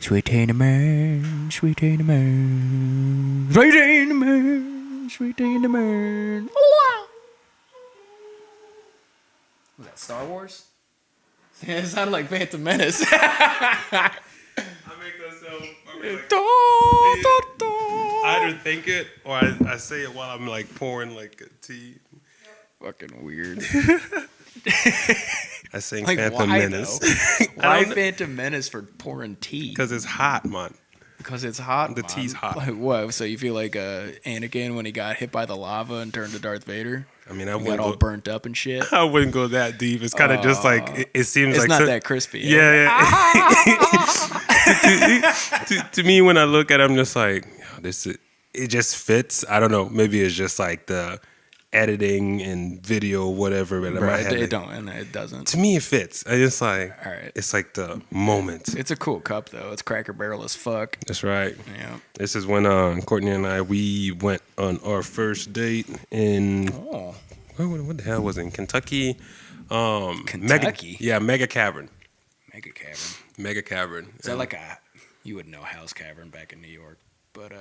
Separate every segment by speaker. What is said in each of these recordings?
Speaker 1: Sweet Tina Man, Sweet Tina Man, Sweet Tina Man, Sweet Tina Man. Was that Star Wars? Yeah, it sounded like Phantom Menace.
Speaker 2: I make myself. I either think it or I say it while I'm like pouring like a tea.
Speaker 1: Fucking weird.
Speaker 2: I sing
Speaker 1: Like,
Speaker 2: Phantom
Speaker 1: why,
Speaker 2: Menace.
Speaker 1: Why Phantom Menace for pouring tea?
Speaker 2: Because it's hot, man.
Speaker 1: Because it's hot.
Speaker 2: The tea's hot.
Speaker 1: Like what? So you feel like Anakin when he got hit by the lava and turned to Darth Vader?
Speaker 2: I mean, I
Speaker 1: He got
Speaker 2: wouldn't
Speaker 1: all
Speaker 2: go,
Speaker 1: burnt up and shit.
Speaker 2: I wouldn't go that deep. It's kind of just like it seems
Speaker 1: It's
Speaker 2: like
Speaker 1: not that crispy.
Speaker 2: Yeah. to me, when I look at it, I'm just like, it just fits. I don't know. Maybe it's just like the editing and video, whatever. But
Speaker 1: It doesn't.
Speaker 2: To me, it fits. I just like,
Speaker 1: All right.
Speaker 2: It's like the moment.
Speaker 1: It's a cool cup though. It's Cracker Barrel as fuck.
Speaker 2: That's right.
Speaker 1: Yeah.
Speaker 2: This is when Courtney and we went on our first date in what the hell was it? In Kentucky?
Speaker 1: Kentucky?
Speaker 2: Mega Cavern.
Speaker 1: Mega Cavern.
Speaker 2: Mega Cavern.
Speaker 1: Is that like you would know House Cavern back in New York, but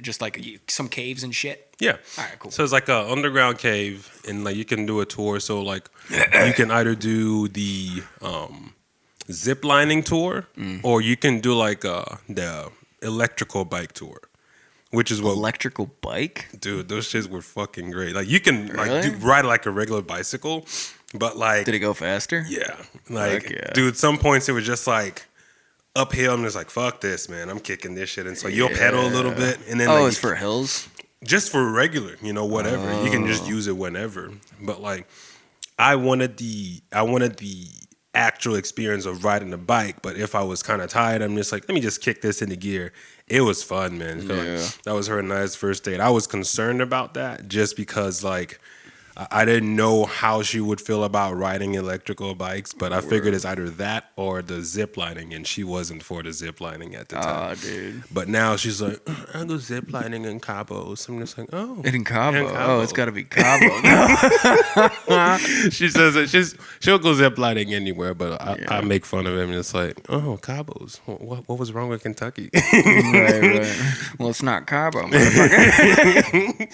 Speaker 1: just like some caves and shit?
Speaker 2: Yeah.
Speaker 1: All right, cool.
Speaker 2: So it's like an underground cave, and like you can do a tour. So like you can either do the zip lining tour, or you can do like the electrical bike tour, which is what
Speaker 1: Electrical bike?
Speaker 2: dude. Those shits were fucking great. Like you can
Speaker 1: Really?
Speaker 2: ride like a regular bicycle, but like
Speaker 1: Did it go faster?
Speaker 2: yeah, like
Speaker 1: Fuck yeah.
Speaker 2: dude. Some points it was just like uphill. I'm just like fuck this, man. I'm kicking this shit, and so you'll pedal a little bit, and then like,
Speaker 1: it's for hills?
Speaker 2: just for regular, whatever. You can just use it whenever. But like, I wanted the actual experience of riding a bike. But if I was kind of tired, I'm just like, let me just kick this into gear. It was fun, man.
Speaker 1: Yeah.
Speaker 2: That was her nice first date. I was concerned about that just because like I didn't know how she would feel about riding electrical bikes, but I figured it's either that or the zip lining, and she wasn't for the zip lining at the time.
Speaker 1: Oh, dude.
Speaker 2: But now she's like, I go zip lining in Cabo. So I'm just like, oh.
Speaker 1: In Cabo.
Speaker 2: In Cabo.
Speaker 1: Oh, it's got to be Cabo.
Speaker 2: She says that she'll go zip lining anywhere, but I make fun of him. And it's like, oh, Cabos. What was wrong with Kentucky?
Speaker 1: right. Well, it's not Cabo, motherfucker.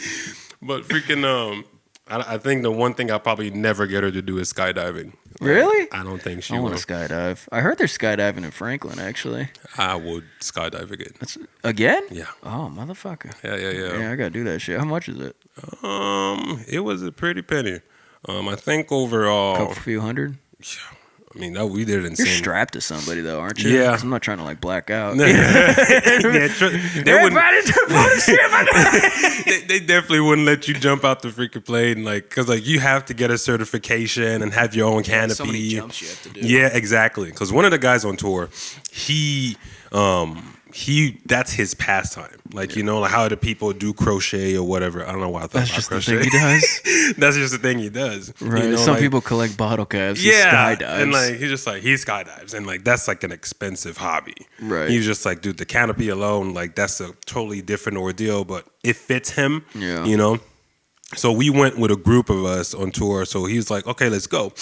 Speaker 2: But freaking, I think the one thing I'll probably never get her to do is skydiving.
Speaker 1: Really?
Speaker 2: I don't think she
Speaker 1: I
Speaker 2: will.
Speaker 1: want to skydive. I heard they're skydiving in Franklin, actually.
Speaker 2: I would skydive again.
Speaker 1: Again?
Speaker 2: Yeah.
Speaker 1: Oh, motherfucker.
Speaker 2: Yeah.
Speaker 1: Yeah, I got to do that shit. How much is it?
Speaker 2: It was a pretty penny. I think overall,
Speaker 1: Couple few hundred?
Speaker 2: I mean, we did it in
Speaker 1: You're strapped to somebody, though, aren't you?
Speaker 2: Yeah.
Speaker 1: 'Cause I'm not trying to, like, black out.
Speaker 2: They definitely wouldn't let you jump out the freaking plane, like, because like you have to get a certification and have your own canopy.
Speaker 1: So many jumps you have to do.
Speaker 2: Yeah, exactly. Because one of the guys on tour, he that's his pastime. Like like how the people do crochet or whatever. I don't know why I thought
Speaker 1: That's
Speaker 2: about
Speaker 1: just
Speaker 2: crochet.
Speaker 1: the thing he does?
Speaker 2: That's just the thing he does.
Speaker 1: Right. Some people collect bottle caps. He skydives.
Speaker 2: And like he skydives, and like that's like an expensive hobby.
Speaker 1: Right.
Speaker 2: He's just like, dude, the canopy alone, like that's a totally different ordeal, but it fits him.
Speaker 1: Yeah.
Speaker 2: So we went with a group of us on tour. So he was like, okay, let's go.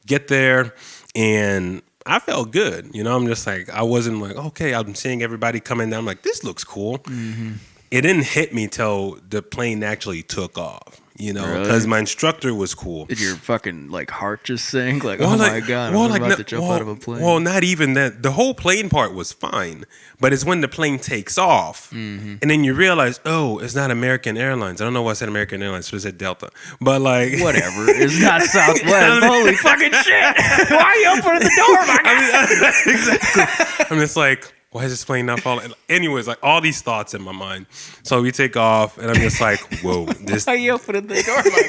Speaker 2: Get there, and I felt good. I'm just like, I wasn't like, okay, I'm seeing everybody coming down. I'm like, this looks cool. Mm-hmm. It didn't hit me till the plane actually took off, because my instructor was cool.
Speaker 1: Did your fucking like heart just sink? Like, oh my God, I'm about to jump out of a plane.
Speaker 2: Well, not even that. The whole plane part was fine, but it's when the plane takes off, and then you realize, oh, it's not American Airlines. I don't know why I said American Airlines. Should have said Delta. But like,
Speaker 1: whatever. It's not Southwest. Holy fucking shit! Why are you opening the door, my guy?
Speaker 2: Exactly. I'm just like, why is this plane not falling? Anyways, like all these thoughts in my mind. So we take off, and I'm just like, whoa, this.
Speaker 1: Why are you opening the door, my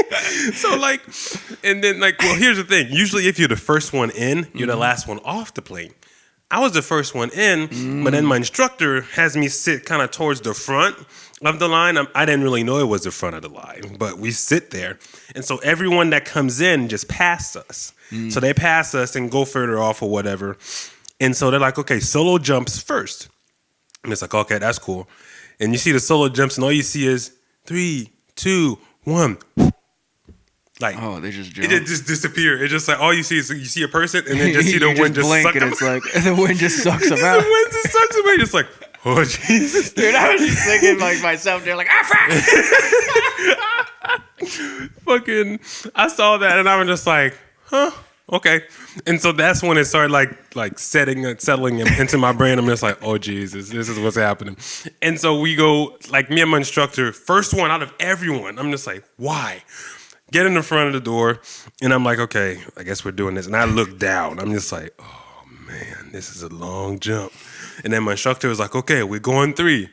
Speaker 1: guy?
Speaker 2: So like, and then like, well, here's the thing. Usually, if you're the first one in, you're the last one off the plane. I was the first one in, but then my instructor has me sit kind of towards the front of the line. I didn't really know it was the front of the line, but we sit there. And so everyone that comes in just passed us. So they pass us and go further off or whatever. And so they're like, okay, solo jumps first. And it's like, okay, that's cool. And you see the solo jumps, and all you see is 3, 2, 1. Like,
Speaker 1: oh, they just jump.
Speaker 2: It just disappear. It's just like all you see is you see a person and then just see the
Speaker 1: You
Speaker 2: wind just
Speaker 1: blink
Speaker 2: suck
Speaker 1: and
Speaker 2: them.
Speaker 1: it's like the wind just sucks them out.
Speaker 2: The wind just sucks them out. You're just like, oh Jesus,
Speaker 1: Dude, I was just thinking like myself there, like
Speaker 2: fucking. I saw that and I was just like, huh, okay. And so that's when it started like settling into my brain. I'm just like, oh Jesus, this is what's happening. And so we go, like me and my instructor, first one out of everyone. I'm just like, why? Get in the front of the door, and I'm like, okay, I guess we're doing this. And I look down. I'm just like, oh man, this is a long jump. And then my instructor was like, okay, we're going 3.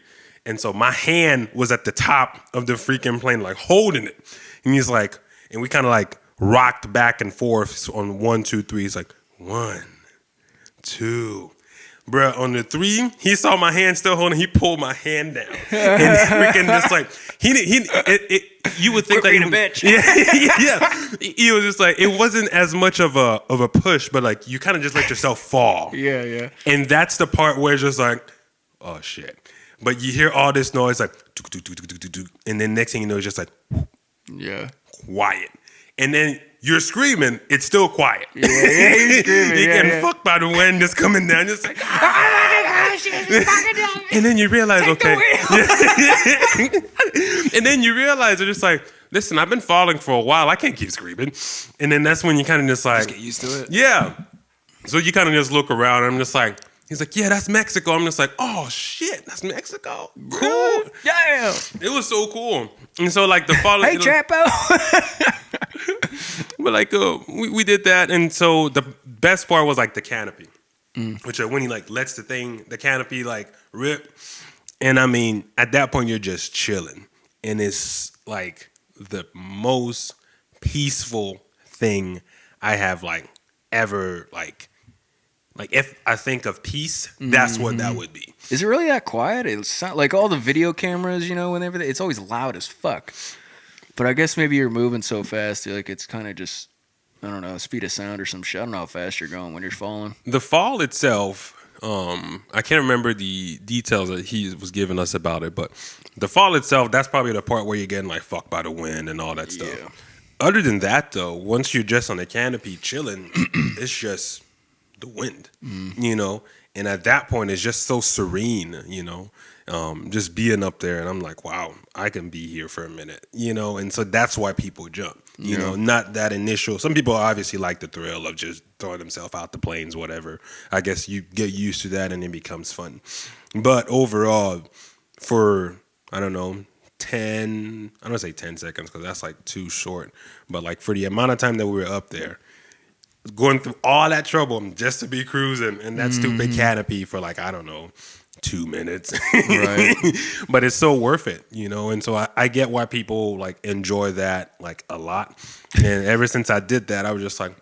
Speaker 2: And so my hand was at the top of the freaking plane, like holding it. And he's like, and we kind of like rocked back and forth on 1, 2, 3. He's like, 1, 2. Bruh, on the 3, he saw my hand still holding. He pulled my hand down, and freaking just like you would think
Speaker 1: Quit being
Speaker 2: like
Speaker 1: a bitch.
Speaker 2: yeah. He was just like, it wasn't as much of a push, but like you kind of just let yourself fall.
Speaker 1: Yeah.
Speaker 2: And that's the part where it's just like, oh shit. But you hear all this noise like, and then next thing you know, it's just like,
Speaker 1: Yeah.
Speaker 2: quiet, and then you're screaming, it's still quiet.
Speaker 1: Yeah, you're screaming.
Speaker 2: You're getting fucked by the wind that's coming down. Just like, and then you realize, okay. And then you realize it's just like, listen, I've been falling for a while. I can't keep screaming. And then that's when you kind of just like,
Speaker 1: Get used to it.
Speaker 2: yeah. So you kind of just look around. And I'm just like, he's like, yeah, that's Mexico. I'm just like, oh shit, that's Mexico. Cool.
Speaker 1: Damn.
Speaker 2: It was so cool. And so like the following.
Speaker 1: Hey, Chapo.
Speaker 2: But like we did that, and so the best part was like the canopy, which when he like lets the canopy like rip, and I mean at that point you're just chilling, and it's like the most peaceful thing I have like ever like if I think of peace, that's what that would be.
Speaker 1: Is it really that quiet? It's not like all the video cameras, and everything. It's always loud as fuck. But I guess maybe you're moving so fast, like it's kind of just, I don't know, speed of sound or some shit. I don't know how fast you're going when you're falling.
Speaker 2: The fall itself, I can't remember the details that he was giving us about it, but the fall itself, that's probably the part where you're getting like fucked by the wind and all that stuff.
Speaker 1: Yeah.
Speaker 2: Other than that, though, once you're just on the canopy chilling, it's just the wind, and at that point, it's just so serene, just being up there. And I'm like, wow, I can be here for a minute, and so that's why people jump, not that initial. Some people obviously like the thrill of just throwing themselves out the planes, whatever. I guess you get used to that and it becomes fun. But overall, for, I don't know, 10, I don't say 10 seconds because that's like too short, but like for the amount of time that we were up there, going through all that trouble just to be cruising and that stupid canopy for like, I don't know, 2 minutes.
Speaker 1: Right.
Speaker 2: But it's so worth it, and so I get why people like enjoy that like a lot. And ever since I did that, I was just like,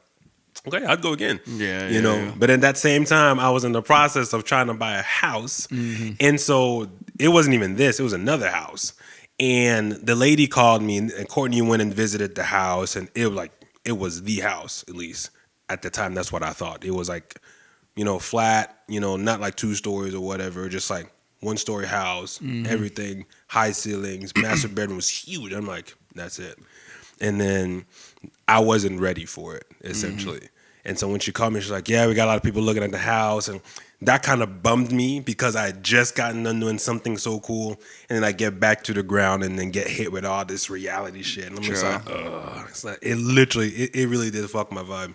Speaker 2: okay, I'd go again.
Speaker 1: Yeah.
Speaker 2: But at that same time, I was in the process of trying to buy a house. And so it wasn't even this, it was another house. And the lady called me and Courtney went and visited the house, and it was the house, at least. At the time, that's what I thought. It was like, flat, not like 2 stories or whatever, just like 1-story house, everything, high ceilings, master bedroom was huge. I'm like, that's it. And then I wasn't ready for it, essentially. And so when she called me, she's like, yeah, we got a lot of people looking at the house. And that kind of bummed me because I had just gotten done doing something so cool. And then I get back to the ground and then get hit with all this reality shit. And I'm just like, ugh. It's like, it literally, it really did fuck my vibe.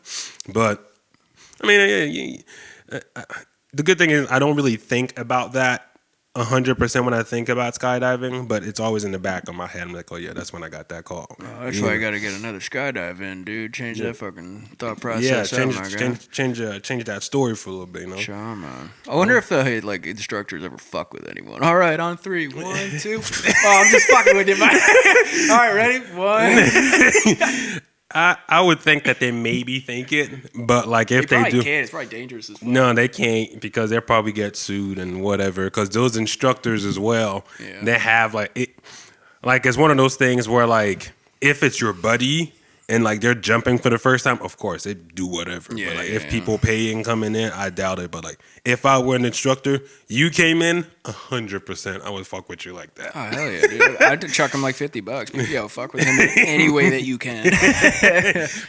Speaker 2: But, I mean, the good thing is I don't really think about that 100% when I think about skydiving, but it's always in the back of my head. I'm like, oh yeah, that's when I got that call.
Speaker 1: Oh, that's why I got to get another skydive in, dude. Change that fucking thought process.
Speaker 2: Yeah, change that story for a little bit,
Speaker 1: Sure, man. I wonder if the instructors ever fuck with anyone. All right, on 3, 1, 2. Oh, I'm just fucking with you, man. All right, ready? 1.
Speaker 2: I would think that they maybe think it, but like if they do,
Speaker 1: can't. It's probably dangerous as fuck.
Speaker 2: No, they can't because they'll probably get sued and whatever. Because those instructors as well, they have like it, like it's one of those things where like if it's your buddy and like they're jumping for the first time, of course they do whatever.
Speaker 1: Yeah,
Speaker 2: but like
Speaker 1: yeah,
Speaker 2: if people paying coming in, I doubt it. But like if I were an instructor, you came in 100%, I would fuck with you like that.
Speaker 1: Oh hell yeah, dude! I'd chuck him like $50. But, yo, fuck with him in any way that you can.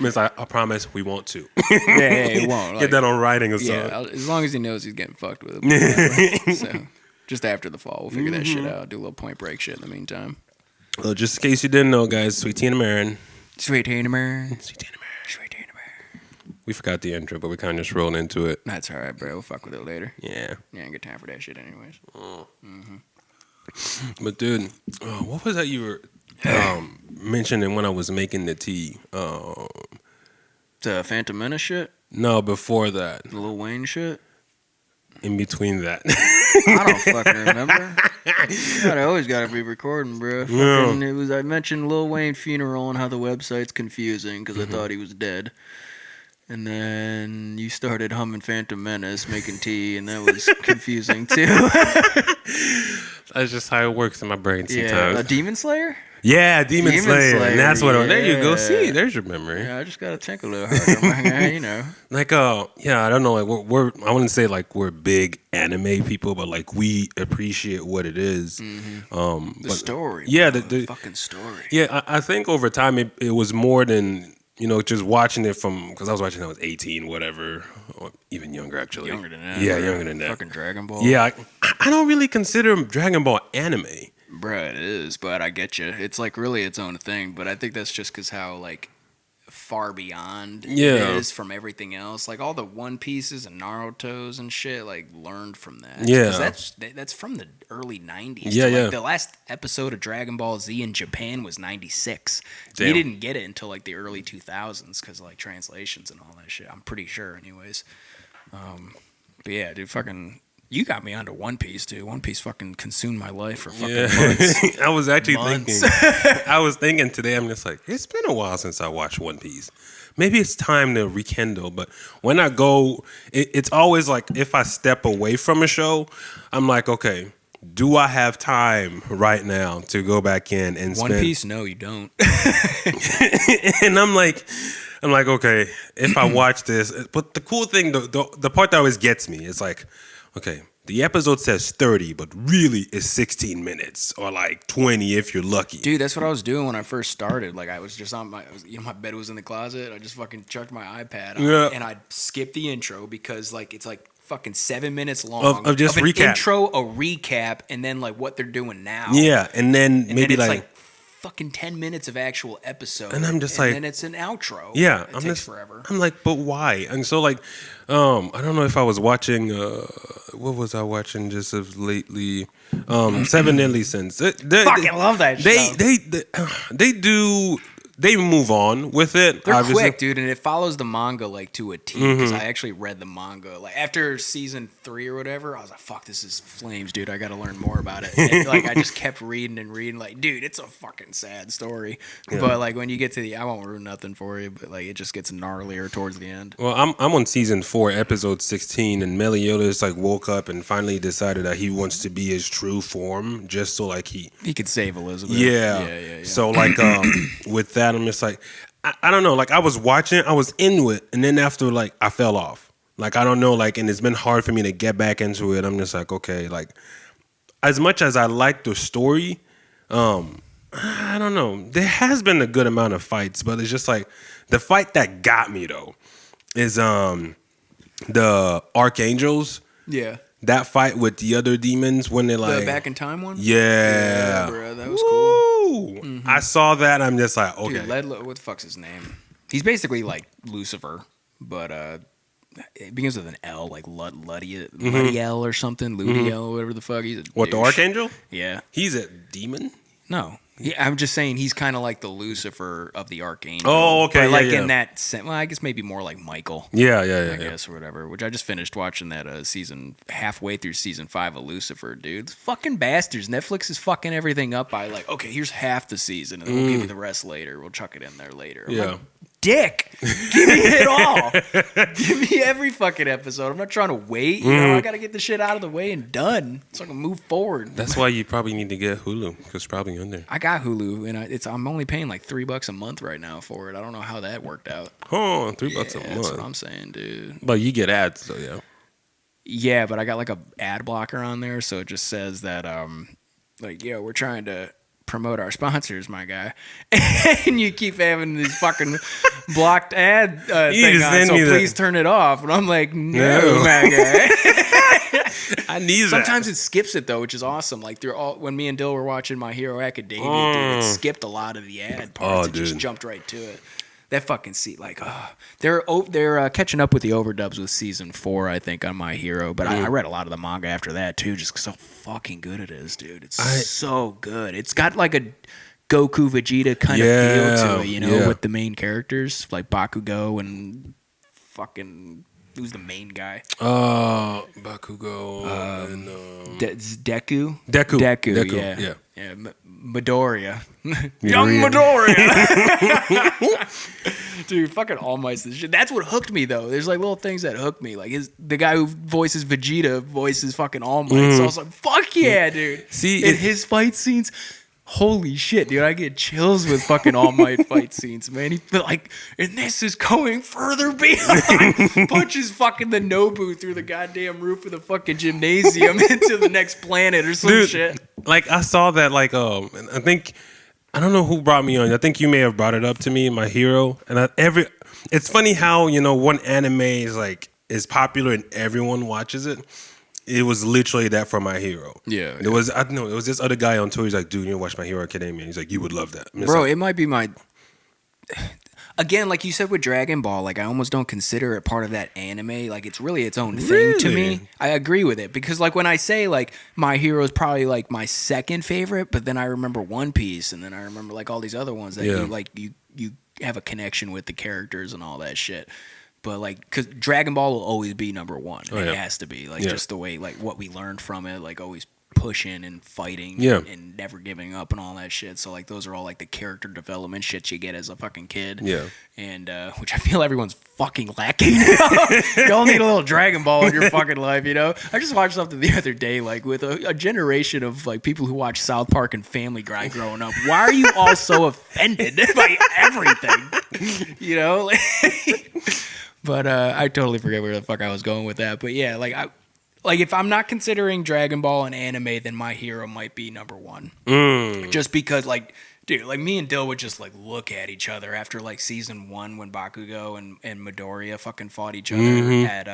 Speaker 2: Miss, I promise we want to.
Speaker 1: Yeah, he won't.
Speaker 2: Get that on writing or something.
Speaker 1: Yeah, as long as he knows he's getting fucked with it. So just after the fall, we'll figure that shit out. Do a little Point Break shit in the meantime.
Speaker 2: Well, just in case you didn't know, guys, Sweet Tea and Marin.
Speaker 1: Sweet Tea and Marin.
Speaker 2: Sweet Tea and Marin.
Speaker 1: Sweet Tea and Marin.
Speaker 2: We forgot the intro, but we kind of just rolled into it.
Speaker 1: That's all right, bro. We'll fuck with it later.
Speaker 2: Yeah.
Speaker 1: Yeah, ain't got time for that shit anyways.
Speaker 2: But dude, what was that you were mentioning when I was making the tea?
Speaker 1: The Phantom Menace shit?
Speaker 2: No, before that.
Speaker 1: The Lil Wayne shit?
Speaker 2: In between that.
Speaker 1: I don't fucking remember. God, I always gotta be recording, bro. Fucking, it was, I mentioned Lil Wayne funeral and how the website's confusing because I thought he was dead. And then you started humming Phantom Menace, making tea, and that was confusing too.
Speaker 2: That's just how it works in my brain sometimes.
Speaker 1: Yeah, Demon Slayer?
Speaker 2: Yeah, Demon Slayer. And that's what. There you go.
Speaker 1: yeah.
Speaker 2: See, there's your memory.
Speaker 1: Yeah, I just gotta think a little harder, you know.
Speaker 2: Like, yeah, I don't know. Like, we're I wouldn't say like we're big anime people, but like we appreciate what it is.
Speaker 1: The story.
Speaker 2: Yeah,
Speaker 1: bro,
Speaker 2: the
Speaker 1: fucking story.
Speaker 2: Yeah, I think over time it was more than, you know, just watching it from, because I was watching it, I was 18, whatever, or even younger actually.
Speaker 1: Younger than that.
Speaker 2: Yeah,
Speaker 1: bro.
Speaker 2: younger than that.
Speaker 1: Fucking Dragon Ball.
Speaker 2: Yeah, I don't really consider Dragon Ball anime.
Speaker 1: Bruh, it is, but I get you. It's like really its own thing, but I think that's just because how like far beyond it is from everything else. Like all the One Pieces and Naruto's and shit, like learned from that.
Speaker 2: Yeah,
Speaker 1: 'cause that's from the early '90s.
Speaker 2: Yeah,
Speaker 1: so, like,
Speaker 2: yeah.
Speaker 1: The last episode of Dragon Ball Z in Japan was '96.
Speaker 2: Damn.
Speaker 1: We didn't get it until like the early 2000s because like translations and all that shit. I'm pretty sure, anyways. But yeah, dude, fucking. You got me onto One Piece, dude. One Piece fucking consumed my life for fucking months.
Speaker 2: I was actually
Speaker 1: Months.
Speaker 2: thinking. I was thinking today. I'm just like, it's been a while since I watched One Piece. Maybe it's time to rekindle. But when I go, it's always like if I step away from a show, I'm like, okay, do I have time right now to go back in and
Speaker 1: One
Speaker 2: spend?
Speaker 1: Piece? No, you don't.
Speaker 2: And I'm like, okay, if I watch this, but the cool thing, the part that always gets me is like, okay, the episode says 30, but really it's 16 minutes or like 20 if you're lucky.
Speaker 1: Dude, that's what I was doing when I first started. Like I was just on my bed was in the closet. I just fucking chucked my iPad on and I'd skip the intro because like it's like fucking 7 minutes long
Speaker 2: of just
Speaker 1: an
Speaker 2: recap.
Speaker 1: Intro, a recap, and then like what they're doing now.
Speaker 2: Yeah, and then
Speaker 1: And
Speaker 2: maybe
Speaker 1: then it's
Speaker 2: like
Speaker 1: fucking 10 minutes of actual episode.
Speaker 2: And I'm just
Speaker 1: and
Speaker 2: like,
Speaker 1: then it's an outro.
Speaker 2: yeah,
Speaker 1: It takes forever.
Speaker 2: I'm like, but why? And so like, I don't know if I was watching. What was I watching just of lately? Seven Deadly Sins.
Speaker 1: Fucking love that show.
Speaker 2: They move on with it.
Speaker 1: They're
Speaker 2: obviously.
Speaker 1: quick, dude, and it follows the manga like to a T. Because I actually read the manga like after season 3 or whatever. I was like, "Fuck, this is flames, dude. I got to learn more about it." And like I just kept reading and reading. Like, dude, it's a fucking sad story.
Speaker 2: Yeah.
Speaker 1: But like when you get to I won't ruin nothing for you. But like it just gets gnarlier towards the end.
Speaker 2: Well, I'm on season 4, episode 16, and Meliodas like woke up and finally decided that he wants to be his true form, just so like he
Speaker 1: could save Elizabeth.
Speaker 2: Yeah. So like with that, I'm just like, I don't know. Like I was watching, I was into it, and then after like I fell off. Like I don't know. Like and it's been hard for me to get back into it. I'm just like, okay. Like as much as I like the story, I don't know. There has been a good amount of fights, but it's just like the fight that got me though is the Archangels.
Speaker 1: Yeah.
Speaker 2: That fight with the other demons when they're like
Speaker 1: The Back in Time one?
Speaker 2: Yeah.
Speaker 1: Bro, that was cool.
Speaker 2: Mm-hmm. I saw that. I'm just like, okay.
Speaker 1: Dude, what the fuck's his name? He's basically like Lucifer, but it begins with an L, like Ludiel or something. Ludiel, whatever the fuck. He's a
Speaker 2: What, the
Speaker 1: douche.
Speaker 2: Archangel?
Speaker 1: Yeah.
Speaker 2: He's a demon?
Speaker 1: No. Yeah, I'm just saying he's kind of like the Lucifer of the Archangel.
Speaker 2: Oh, okay.
Speaker 1: But like
Speaker 2: yeah.
Speaker 1: in that sense, well, I guess maybe more like Michael.
Speaker 2: Yeah.
Speaker 1: I guess, or whatever. Which I just finished watching that season, halfway through season 5 of Lucifer, dude. It's fucking bastards. Netflix is fucking everything up by like, okay, here's half the season, and then we'll give you the rest later. We'll chuck it in there later. I'm
Speaker 2: Yeah.
Speaker 1: like, dick. Give me it all. Give me every fucking episode. I'm not trying to wait. You know, I got to get the shit out of the way and done so I can move forward.
Speaker 2: That's why you probably need to get Hulu, because it's probably on there.
Speaker 1: I got Hulu, and I'm only paying like $3 a month right now for it. I don't know how that worked out.
Speaker 2: Oh, $3 a month.
Speaker 1: That's what I'm saying, dude.
Speaker 2: But you get ads, though, yeah.
Speaker 1: Yeah, but I got like a ad blocker on there, so it just says that like, yo, we're trying to promote our sponsors, my guy, and you keep having this fucking blocked ad thing on, so please turn it off. And I'm like, no. My guy.
Speaker 2: I need
Speaker 1: Sometimes it skips it though, which is awesome. Like when me and Dill were watching My Hero Academia, dude, it skipped a lot of the ad parts. It just jumped right to it. That fucking they're catching up with the overdubs with season 4, I think, on My Hero. But I read a lot of the manga after that too, just because how fucking good it is, dude. It's so good. It's got like a Goku Vegeta kind of feel to it, you know, with the main characters like Bakugo and fucking who's the main guy?
Speaker 2: Bakugo and
Speaker 1: Deku.
Speaker 2: Deku,
Speaker 1: yeah. Midoriya. Young Midoriya. Dude, fucking All Might's the shit. That's what hooked me, though. There's like little things that hooked me. Like the guy who voices Vegeta voices fucking All Might. So I was like, fuck yeah, dude.
Speaker 2: See,
Speaker 1: and his fight scenes, holy shit, dude. I get chills with fucking All Might fight scenes, man. He feel like, and this is going further beyond. Punches fucking the Nobu through the goddamn roof of the fucking gymnasium into the next planet or some shit.
Speaker 2: Like, I saw that, like, I don't know who brought me on. I think you may have brought it up to me, My Hero. And it's funny how, you know, one anime is popular and everyone watches it. It was literally that for My Hero.
Speaker 1: Yeah.
Speaker 2: It was this other guy on tour. He's like, dude, you watch My Hero Academia. He's like, you would love that.
Speaker 1: Bro, it might be my... Again, like you said with Dragon Ball, like I almost don't consider it part of that anime. Like it's really its own thing to me. I agree with it because like when I say like My Hero is probably like my second favorite, but then I remember One Piece and then I remember like all these other ones that you have a connection with the characters and all that shit. But like, because Dragon Ball will always be number one. It has to be like just the way like what we learned from it, like always pushing and fighting and never giving up and all that shit. So like those are all like the character development shit you get as a fucking kid. Yeah. And which I feel everyone's fucking lacking. Y'all need a little Dragon Ball in your fucking life, you know? I just watched something the other day, like with a generation of like people who watch South Park and Family Guy growing up. Why are you all so offended by everything? You know? But I totally forget where the fuck I was going with that. But yeah, like if I'm not considering Dragon Ball an anime, then My Hero might be number one. Just because, like, dude, like me and Dill would just like look at each other after like season 1 when Bakugo and Midoriya fucking fought each other at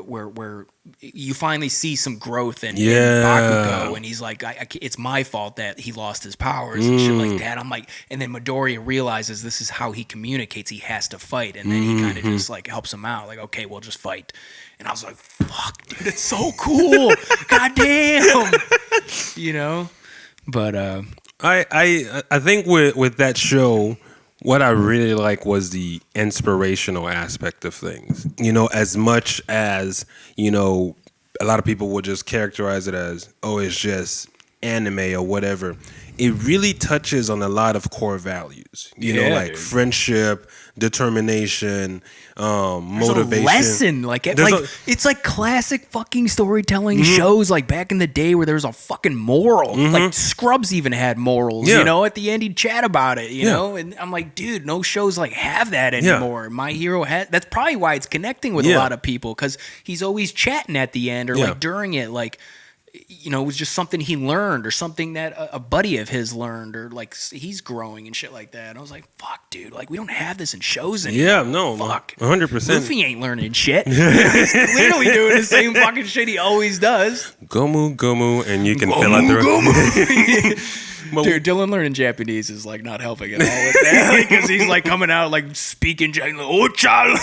Speaker 1: where you finally see some growth in Bakugo, and he's like, it's my fault that he lost his powers and shit like that. I'm like, and then Midoriya realizes this is how he communicates. He has to fight, and then he kind of just like helps him out. Like, okay, we'll just fight. And I was like, fuck, dude, it's so cool. God damn. You know? But
Speaker 2: I think with that show, what I really like was the inspirational aspect of things. You know, as much as, you know, a lot of people would just characterize it as, oh, it's just anime or whatever. It really touches on a lot of core values. You know, like friendship, determination, motivation.
Speaker 1: There's a lesson, it's like classic fucking storytelling shows, like back in the day where there was a fucking moral. Like Scrubs even had morals. You know, at the end he'd chat about it. You know, and I'm like, dude, no shows like have that anymore. My Hero has. That's probably why it's connecting with a lot of people because he's always chatting at the end or like during it, like. You know, it was just something he learned or something that a buddy of his learned or like he's growing and shit like that. And I was like, fuck, dude, like we don't have this in shows anymore.
Speaker 2: Yeah, no,
Speaker 1: fuck.
Speaker 2: 100%.
Speaker 1: Luffy ain't learning shit. He's clearly doing the same fucking shit he always does.
Speaker 2: Gomu, and you can fill out the
Speaker 1: Dude, Dylan learning Japanese is like not helping at all with that because he's like coming out like speaking Japanese, like, "Ocha,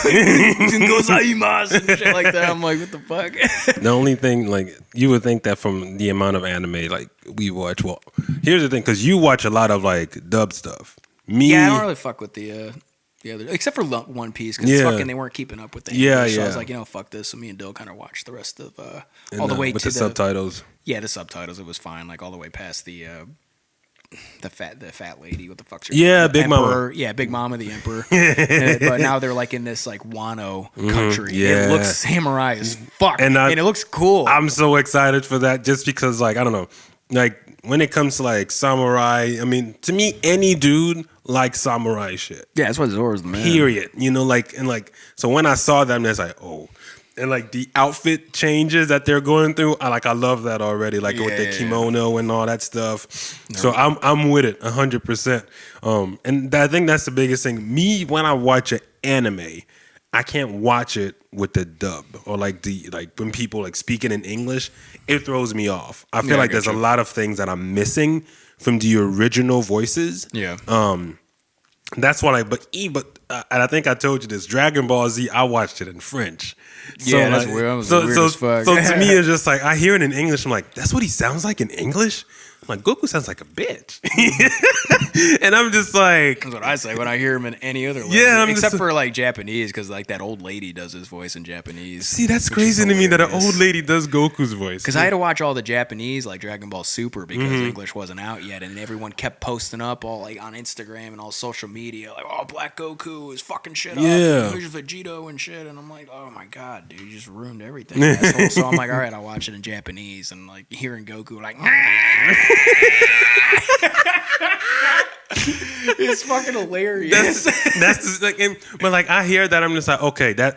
Speaker 1: gozaimasu," and shit like that. I'm like, what the fuck?
Speaker 2: The only thing, like, you would think that from the amount of anime like we watch. Well, here's the thing, because you watch a lot of like dub stuff.
Speaker 1: I don't really fuck with the other, except for One Piece because fucking they weren't keeping up with the English, so I was like, you know, fuck this. So me and Dill kind of watched the rest of all the way
Speaker 2: with
Speaker 1: to
Speaker 2: the subtitles.
Speaker 1: Yeah, the subtitles. It was fine, like all the way past the the fat lady. What the fuck's her
Speaker 2: Yeah,
Speaker 1: name?
Speaker 2: Big Mama.
Speaker 1: Emperor. Yeah, Big Mama the Emperor. But now they're like in this like Wano country.
Speaker 2: yeah.
Speaker 1: It looks samurai as fuck,
Speaker 2: And
Speaker 1: and it looks cool.
Speaker 2: I'm so excited for that just because, like, I don't know, like when it comes to like samurai, I mean, to me, any dude likes samurai shit.
Speaker 1: Yeah, that's what Zoro's the man.
Speaker 2: Period. You know, like, and like, so when I saw them, it's like, oh, and like the outfit changes that they're going through, I love that already. Like with the kimono and all that stuff. So I'm with it 100%. And I think that's the biggest thing. Me, when I watch an anime, I can't watch it with the dub or like when people like speaking in English, it throws me off. I feel like there's a lot of things that I'm missing from the original voices.
Speaker 1: Yeah.
Speaker 2: That's what and I think I told you this. Dragon Ball Z, I watched it in French. So
Speaker 1: Yeah, that's
Speaker 2: like,
Speaker 1: weird. That was
Speaker 2: so,
Speaker 1: weird
Speaker 2: so,
Speaker 1: as fuck.
Speaker 2: so to me, it's just like I hear it in English. I'm like, that's what he sounds like in English. I'm like, Goku sounds like a bitch, and I'm just like,
Speaker 1: That's what I say when I hear him in any other language.
Speaker 2: Yeah,
Speaker 1: except for like Japanese, because like that old lady does his voice in Japanese.
Speaker 2: see, that's crazy to me that an old lady does Goku's voice.
Speaker 1: Because I had to watch all the Japanese, like Dragon Ball Super, because English wasn't out yet, and everyone kept posting up all like on Instagram and all social media, like, "Oh, Black Goku is fucking shit up.
Speaker 2: Yeah.
Speaker 1: Here's Vegito and shit." And I'm like, "Oh my god, dude, you just ruined everything." Asshole. So I'm like, "All right, I'll watch it in Japanese," and like hearing Goku like, it's fucking hilarious.
Speaker 2: That's like, but like I hear that, I'm just like, okay, that's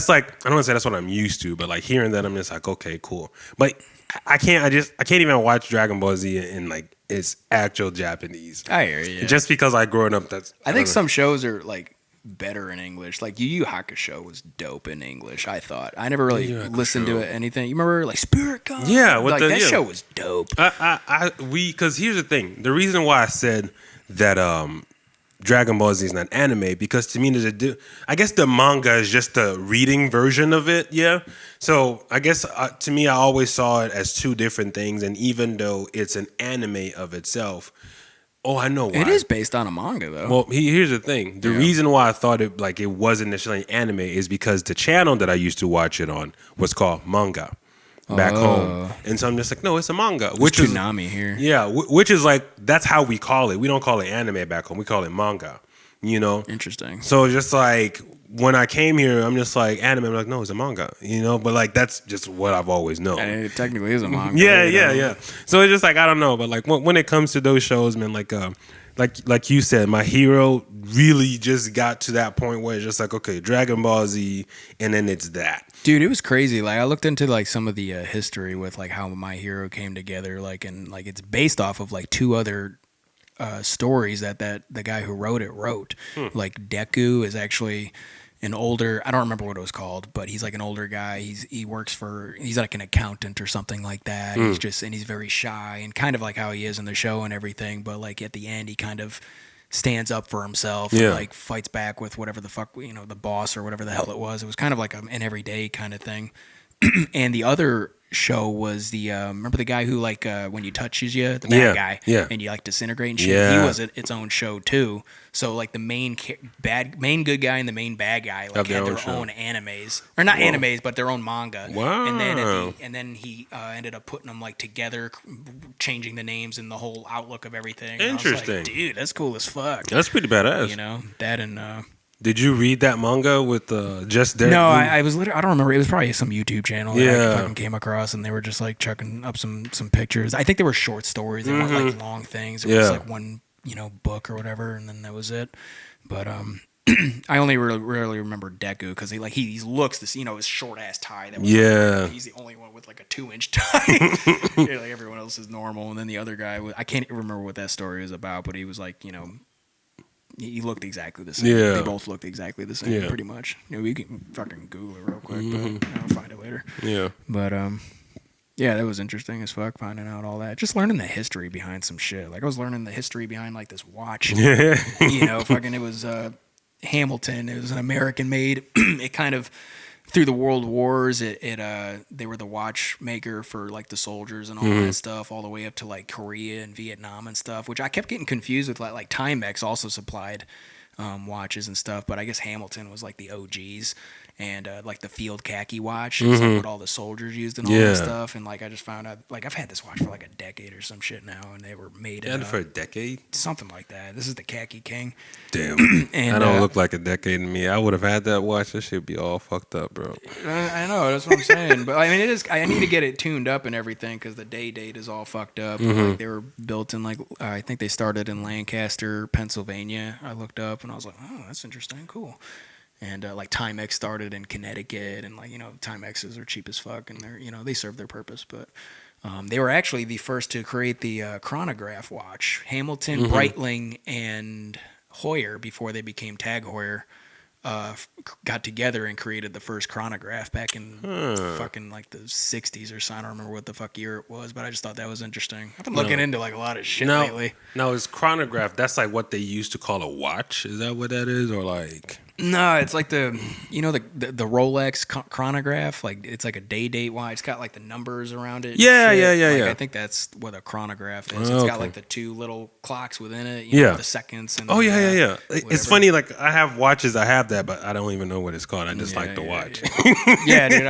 Speaker 2: like, I don't want to say that's what I'm used to, but like hearing that, I'm just like, okay, cool. But I can't even watch Dragon Ball Z in like its actual Japanese.
Speaker 1: I hear you.
Speaker 2: Just because I grew up.
Speaker 1: I think some shows are like better in English. Like Yu Yu Hakusho was dope in English. I thought I never really listened to it anything. You remember like Spirit Gun?
Speaker 2: Yeah,
Speaker 1: like that show was dope.
Speaker 2: Because here's the thing. The reason why I said that Dragon Ball Z is not anime, because to me, I guess the manga is just the reading version of it. Yeah. So I guess to me, I always saw it as two different things. And even though it's an anime of itself, I know why.
Speaker 1: It is based on a manga, though.
Speaker 2: Well, here's the thing. The reason why I thought it wasn't necessarily anime is because the channel that I used to watch it on was called Manga back home. And so I'm just like, no, it's a manga. Which is
Speaker 1: Tsunami here.
Speaker 2: Yeah, which is like, that's how we call it. We don't call it anime back home. We call it manga, you know?
Speaker 1: Interesting.
Speaker 2: So just like, when I came here, I'm just like, anime. I'm like, no, it's a manga, you know? But like, that's just what I've always known.
Speaker 1: And it technically is a manga.
Speaker 2: Yeah. So it's just like, I don't know. But like, when it comes to those shows, man, like you said, my hero really just got to that point where it's just like, okay, Dragon Ball Z, and then it's that.
Speaker 1: Dude, it was crazy. Like I looked into like some of the history with like how My Hero came together. Like and like it's based off of like two other stories that the guy who wrote it wrote. Like Deku is actually an older, I don't remember what it was called, but he's like an older guy. He's like an accountant or something like that. He's very shy and kind of like how he is in the show and everything. But like at the end, he kind of stands up for himself and like fights back with whatever the fuck, the boss or whatever the hell it was. It was kind of like an everyday kind of thing. And the other show was the remember the guy who like when you touches you, the bad guy, and you like disintegrate and shit. He was its own show too. So like the main good guy and the main bad guy like had their own animes, or not animes, but their own manga.
Speaker 2: Wow.
Speaker 1: And then he ended up putting them like together, changing the names and the whole outlook of everything.
Speaker 2: Interesting.
Speaker 1: And I was like, dude, that's cool as fuck.
Speaker 2: That's pretty badass.
Speaker 1: You know that and.
Speaker 2: Did you read that manga with just Derek?
Speaker 1: No, I was literally, I don't remember. It was probably some YouTube channel that I fucking came across, and they were just like chucking up some pictures. I think they were short stories. They weren't like long things. It was like one book or whatever, and then that was it. But I only really remember Deku because he looks this his short ass tie. He's the only one with like a 2-inch tie. Like everyone else is normal, and then the other guy I can't remember what that story was about, but he was like he looked exactly the same.
Speaker 2: Yeah.
Speaker 1: They both looked exactly the same, pretty much. We can fucking Google it real quick, but I'll find it later.
Speaker 2: Yeah.
Speaker 1: But yeah, that was interesting as fuck, finding out all that. Just learning the history behind some shit. Like I was learning the history behind like this watch. Fucking it was Hamilton. It was an American made. It kind of through the world wars, they were the watchmaker for like the soldiers and all that stuff, all the way up to like Korea and Vietnam and stuff. Which I kept getting confused with. Like Timex also supplied watches and stuff, but I guess Hamilton was like the OGs. and like the field khaki watch, is like what all the soldiers used and all that stuff. And like I just found out, like I've had this watch for like a decade or some shit now, and they were made
Speaker 2: for a decade,
Speaker 1: something like that. This is the Khaki King.
Speaker 2: Damn,
Speaker 1: And
Speaker 2: I don't look like a decade to me. I would have had that watch. That shit be all fucked up, bro.
Speaker 1: I know, that's what I'm saying. But I mean, it is. I need to get it tuned up and everything because the date is all fucked up. Like, they were built in like I think they started in Lancaster, Pennsylvania. I looked up and I was like, oh, that's interesting, cool. And like Timex started in Connecticut, and like Timexes are cheap as fuck, and they're they serve their purpose. But they were actually the first to create the chronograph watch. Hamilton, Breitling, and Heuer, before they became Tag Heuer, got together and created the first chronograph back in fucking like the 60s or so. I don't remember what the fuck year it was, but I just thought that was interesting. I've been looking into like a lot of shit lately.
Speaker 2: Now, is chronograph, that's like what they used to call a watch? Is that what that is? Or like...
Speaker 1: No, it's like the Rolex chronograph. Like it's like a date watch. It's got like the numbers around it.
Speaker 2: Yeah.
Speaker 1: I think that's what a chronograph is. It's got like the two little clocks within it. You know, the seconds. And
Speaker 2: yeah. It's funny. Like I have watches. I have that, but I don't even know what it's called. I just like the watch.
Speaker 1: Yeah, dude.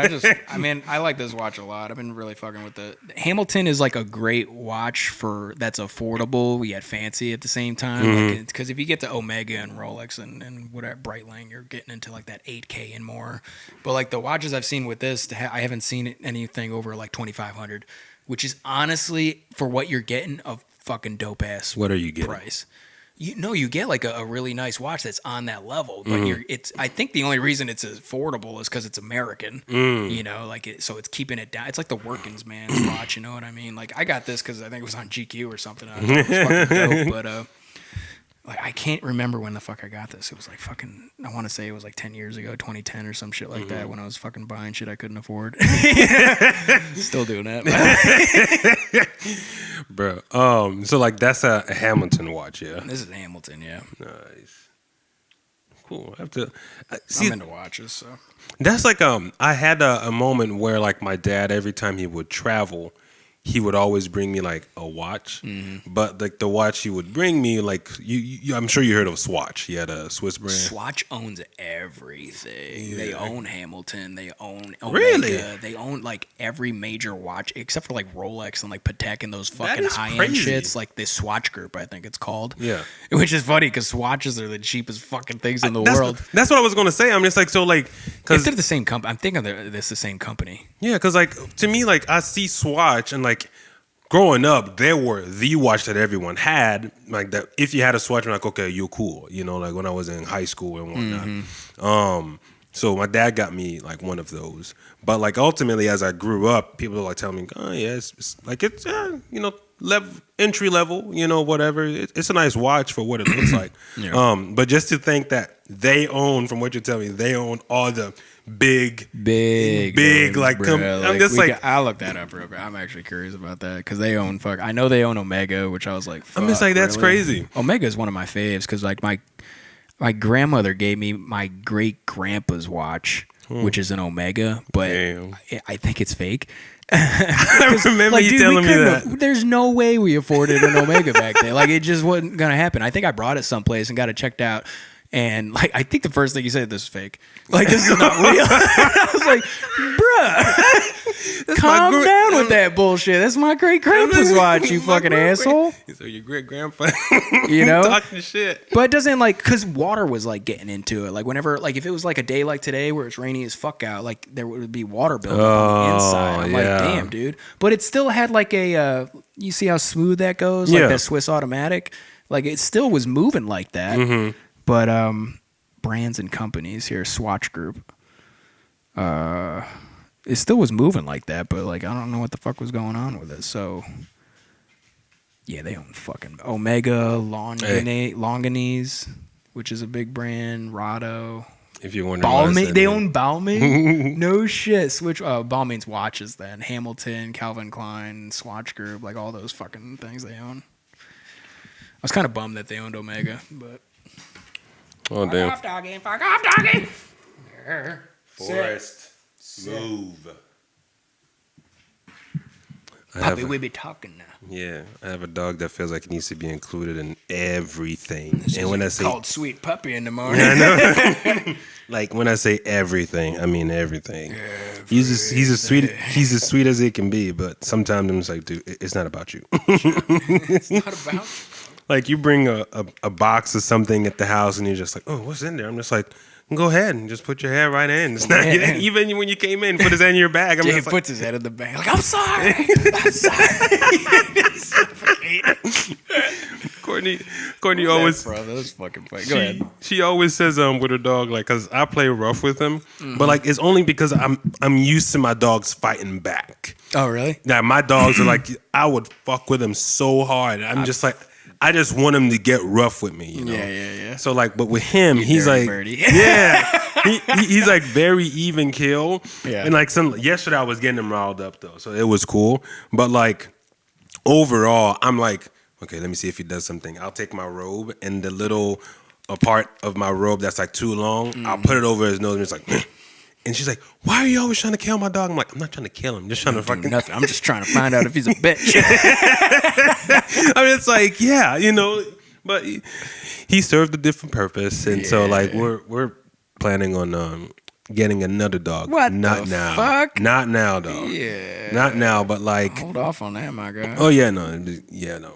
Speaker 1: I like this watch a lot. I've been really fucking with it. Hamilton is like a great watch that's affordable yet fancy at the same time. Because if you get to Omega and Rolex and whatever Breitling, you're getting into like that 8K and more. But like the watches I've seen with this, I haven't seen anything over like 2,500, which is honestly for what you're getting a fucking dope ass.
Speaker 2: What are you getting?
Speaker 1: Price. You get like a really nice watch that's on that level, but I think the only reason it's affordable is because it's American. So it's keeping it down. It's like the working's man's watch. You know what I mean? Like I got this because I think it was on GQ or something. I thought it was fucking dope, but like I can't remember when the fuck I got this. It was like fucking, I want to say it was like 10 years ago, 2010 or some shit like that, when I was fucking buying shit I couldn't afford. Still doing that.
Speaker 2: Bro. So like that's a Hamilton watch, yeah?
Speaker 1: This is Hamilton, yeah.
Speaker 2: Nice. Cool. I have to
Speaker 1: I'm into watches, so.
Speaker 2: That's like I had a moment where like my dad, every time he would travel, he would always bring me like a watch, but like the watch he would bring me, like you I'm sure you heard of Swatch. He had a Swiss brand.
Speaker 1: Swatch owns everything. Yeah. They own Hamilton. They own Omega.
Speaker 2: Really?
Speaker 1: They own like every major watch except for like Rolex and like Patek and those fucking high end shits. Like the Swatch Group, I think it's called.
Speaker 2: Yeah.
Speaker 1: Which is funny because Swatches are the cheapest fucking things in the world.
Speaker 2: That's what I was gonna say. I'm just like so like
Speaker 1: because they're the same company. I'm thinking this the same company.
Speaker 2: Yeah, because like to me, like I see Swatch and like growing up, they were the watch that everyone had. Like that, if you had a Swatch, I'm like, okay, you're cool. You know, like when I was in high school and whatnot. So my dad got me like one of those. But like ultimately, as I grew up, people were like telling me, oh yeah, it's like it's entry level, whatever. It's a nice watch for what it looks like. But just to think that they own, from what you're telling me, they own all the big like I'm just like
Speaker 1: I'll look that up real quick. I'm actually curious about that because they own I know they own Omega, which I was like,
Speaker 2: I'm just like, that's
Speaker 1: really?
Speaker 2: crazy.
Speaker 1: Omega is one of my faves because like my grandmother gave me my great grandpa's watch, which is an Omega, but I think it's fake.
Speaker 2: I remember you telling me that.
Speaker 1: There's no way we afforded an Omega back then. Like it just wasn't gonna happen. I think I brought it someplace and got it checked out. And like, I think the first thing you said, this is fake. Like, this is not real. I was like, bruh, calm down with that bullshit. That's my great grandpa's watch, you fucking asshole.
Speaker 2: So your great grandpa, talking shit.
Speaker 1: But it doesn't like, cause water was like getting into it. Like whenever, like if it was like a day like today where it's rainy as fuck out, like there would be water building on the inside. I'm like, damn, dude. But it still had like a, you see how smooth that goes? Like that Swiss automatic. Like it still was moving like that. But brands and companies here, Swatch Group, it still was moving like that, but like I don't know what the fuck was going on with it. So yeah, they own fucking Omega, Longanese, which is a big brand, Rado.
Speaker 2: If you're wondering,
Speaker 1: they own Balmain. No shit. Switch Balmain's watches then. Hamilton, Calvin Klein, Swatch Group, like all those fucking things they own. I was kind of bummed that they owned Omega, but.
Speaker 2: Oh damn!
Speaker 1: Fuck off, doggy!
Speaker 2: Forrest, move.
Speaker 1: Puppy, we be talking now.
Speaker 2: Yeah, I have a dog that feels like it needs to be included in everything.
Speaker 1: This
Speaker 2: And when I
Speaker 1: is
Speaker 2: say
Speaker 1: called Sweet Puppy in the morning.
Speaker 2: I know. Like when I say everything, I mean everything. He's as sweet as it can be, but sometimes I'm just like, dude, it's not about you.
Speaker 1: It's not about.
Speaker 2: Like you bring a box of something at the house and you're just like, oh, what's in there? I'm just like, go ahead and just put your head right in. It's not even when you came in, put his head in your bag. I'm
Speaker 1: Jay
Speaker 2: just
Speaker 1: puts his head in the bag. Like, I'm sorry.
Speaker 2: Courtney always,
Speaker 1: bro, that was fucking funny. Go ahead.
Speaker 2: she always says with her dog, like, cause I play rough with him, but like it's only because I'm used to my dogs fighting back.
Speaker 1: Oh, really?
Speaker 2: Now my dogs are like, I would fuck with them so hard. I'm just like, I just want him to get rough with me, you know?
Speaker 1: Yeah.
Speaker 2: So like, but with him, he's
Speaker 1: dirty
Speaker 2: like,
Speaker 1: birdie.
Speaker 2: yeah, he's like very even kill.
Speaker 1: Yeah.
Speaker 2: And like yesterday I was getting him riled up though, so it was cool. But like overall, I'm like, okay, let me see if he does something. I'll take my robe and the little part of my robe that's like too long, I'll put it over his nose and it's like, and she's like, why are you always trying to kill my dog? I'm like, I'm not trying to kill him. I'm just trying to fucking
Speaker 1: nothing. I'm just trying to find out if he's a bitch.
Speaker 2: I mean, it's like, yeah, you know, but he served a different purpose, and so like we're planning on getting another dog.
Speaker 1: What
Speaker 2: Not
Speaker 1: the
Speaker 2: now.
Speaker 1: fuck?
Speaker 2: Not now, dog.
Speaker 1: Yeah.
Speaker 2: Not now, but like.
Speaker 1: Hold off on that, my guy.
Speaker 2: Oh yeah, no,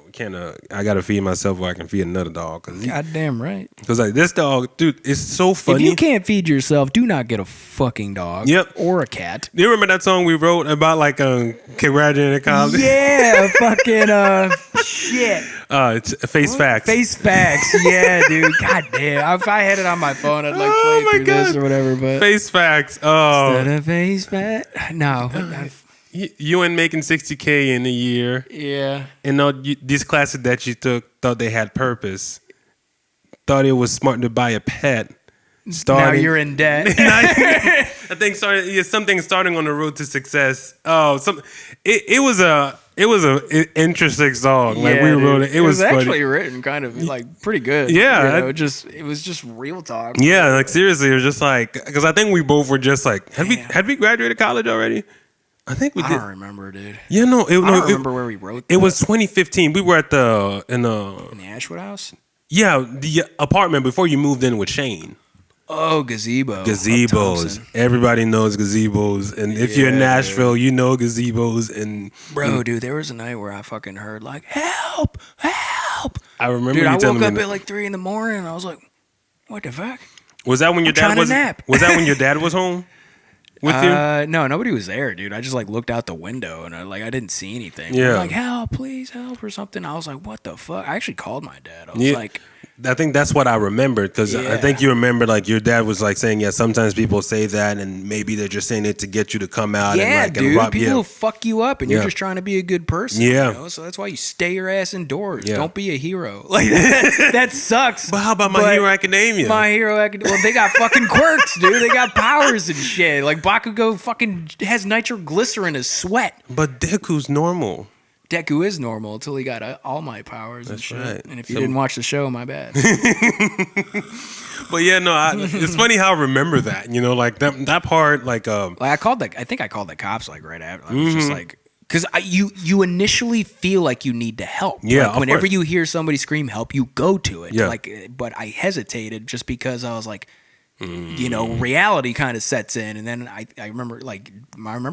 Speaker 2: we can't. I gotta feed myself where I can feed another dog.
Speaker 1: Goddamn right.
Speaker 2: Cause like this dog, dude, it's so funny.
Speaker 1: If you can't feed yourself, do not get a fucking dog.
Speaker 2: Yep.
Speaker 1: Or a cat.
Speaker 2: Do you remember that song we wrote about like congratulating college?
Speaker 1: Yeah, fucking shit.
Speaker 2: It's Face Facts.
Speaker 1: Face Facts. Yeah, dude. God damn. If I had it on my phone, I'd like play through this or whatever. But
Speaker 2: Face Facts. Oh,
Speaker 1: instead of Face Fact. No.
Speaker 2: you and making $60K in a year.
Speaker 1: Yeah.
Speaker 2: And these classes that you took thought they had purpose. Thought it was smart to buy a pet.
Speaker 1: Now you're in debt.
Speaker 2: I think something starting on the road to success. Oh, it was a interesting song. Like
Speaker 1: Yeah,
Speaker 2: we
Speaker 1: dude.
Speaker 2: wrote it. It was
Speaker 1: actually
Speaker 2: funny.
Speaker 1: written kind of like pretty good.
Speaker 2: Yeah.
Speaker 1: You know, it was just real talk.
Speaker 2: Yeah, like seriously, it was just like, because I think we both were just like, had we graduated college already? I think we did.
Speaker 1: I don't remember, dude.
Speaker 2: Yeah, no,
Speaker 1: I don't remember where we wrote that.
Speaker 2: It was 2015. We were at
Speaker 1: in the Ashwood house?
Speaker 2: Yeah, the apartment before you moved in with Shane.
Speaker 1: Oh, gazebo.
Speaker 2: Gazebos. Everybody knows gazebos. And if you're in Nashville, you know gazebos. And
Speaker 1: bro, dude, there was a night where I fucking heard like, help.
Speaker 2: I remember
Speaker 1: Dude,
Speaker 2: you
Speaker 1: I
Speaker 2: telling
Speaker 1: woke
Speaker 2: me
Speaker 1: up at like 3 a.m. and I was like, what the fuck?
Speaker 2: Was that when your dad
Speaker 1: trying to
Speaker 2: was
Speaker 1: nap.
Speaker 2: Was that when your dad was home with you?
Speaker 1: No, nobody was there, dude. I just like looked out the window and I didn't see anything.
Speaker 2: Yeah.
Speaker 1: Like, help, please help or something. I was like, what the fuck? I actually called my dad. I was
Speaker 2: Yeah.
Speaker 1: like,
Speaker 2: I think that's what I remembered, because I
Speaker 1: Yeah.
Speaker 2: think you remember like your dad was like saying, yeah, sometimes people say that and maybe they're just saying it to get you to come out
Speaker 1: yeah,
Speaker 2: and like
Speaker 1: dude,
Speaker 2: and rob
Speaker 1: people will fuck you up and you're
Speaker 2: Yeah.
Speaker 1: just trying to be a good person.
Speaker 2: Yeah.
Speaker 1: You know? So that's why you stay your ass indoors.
Speaker 2: Yeah.
Speaker 1: Don't be a hero. Like that sucks.
Speaker 2: But how about My
Speaker 1: But
Speaker 2: Hero Academia?
Speaker 1: My Hero Academia. Well, they got fucking quirks, dude. They got powers and shit. Like Bakugo fucking has nitroglycerin as sweat.
Speaker 2: But Deku's normal.
Speaker 1: Deku is normal until he got all my powers and shit.
Speaker 2: right.
Speaker 1: And if you didn't watch the show, my bad.
Speaker 2: But yeah, no, it's funny how I remember that. You know, like that part, like
Speaker 1: Like I think I called the cops like right after. I was just like, because you initially feel like you need to help.
Speaker 2: Yeah,
Speaker 1: Like,
Speaker 2: of
Speaker 1: whenever
Speaker 2: course.
Speaker 1: you hear somebody scream help, you go to it.
Speaker 2: Yeah.
Speaker 1: Like, but I hesitated just because I was like, you know, reality kind of sets in, and then I remember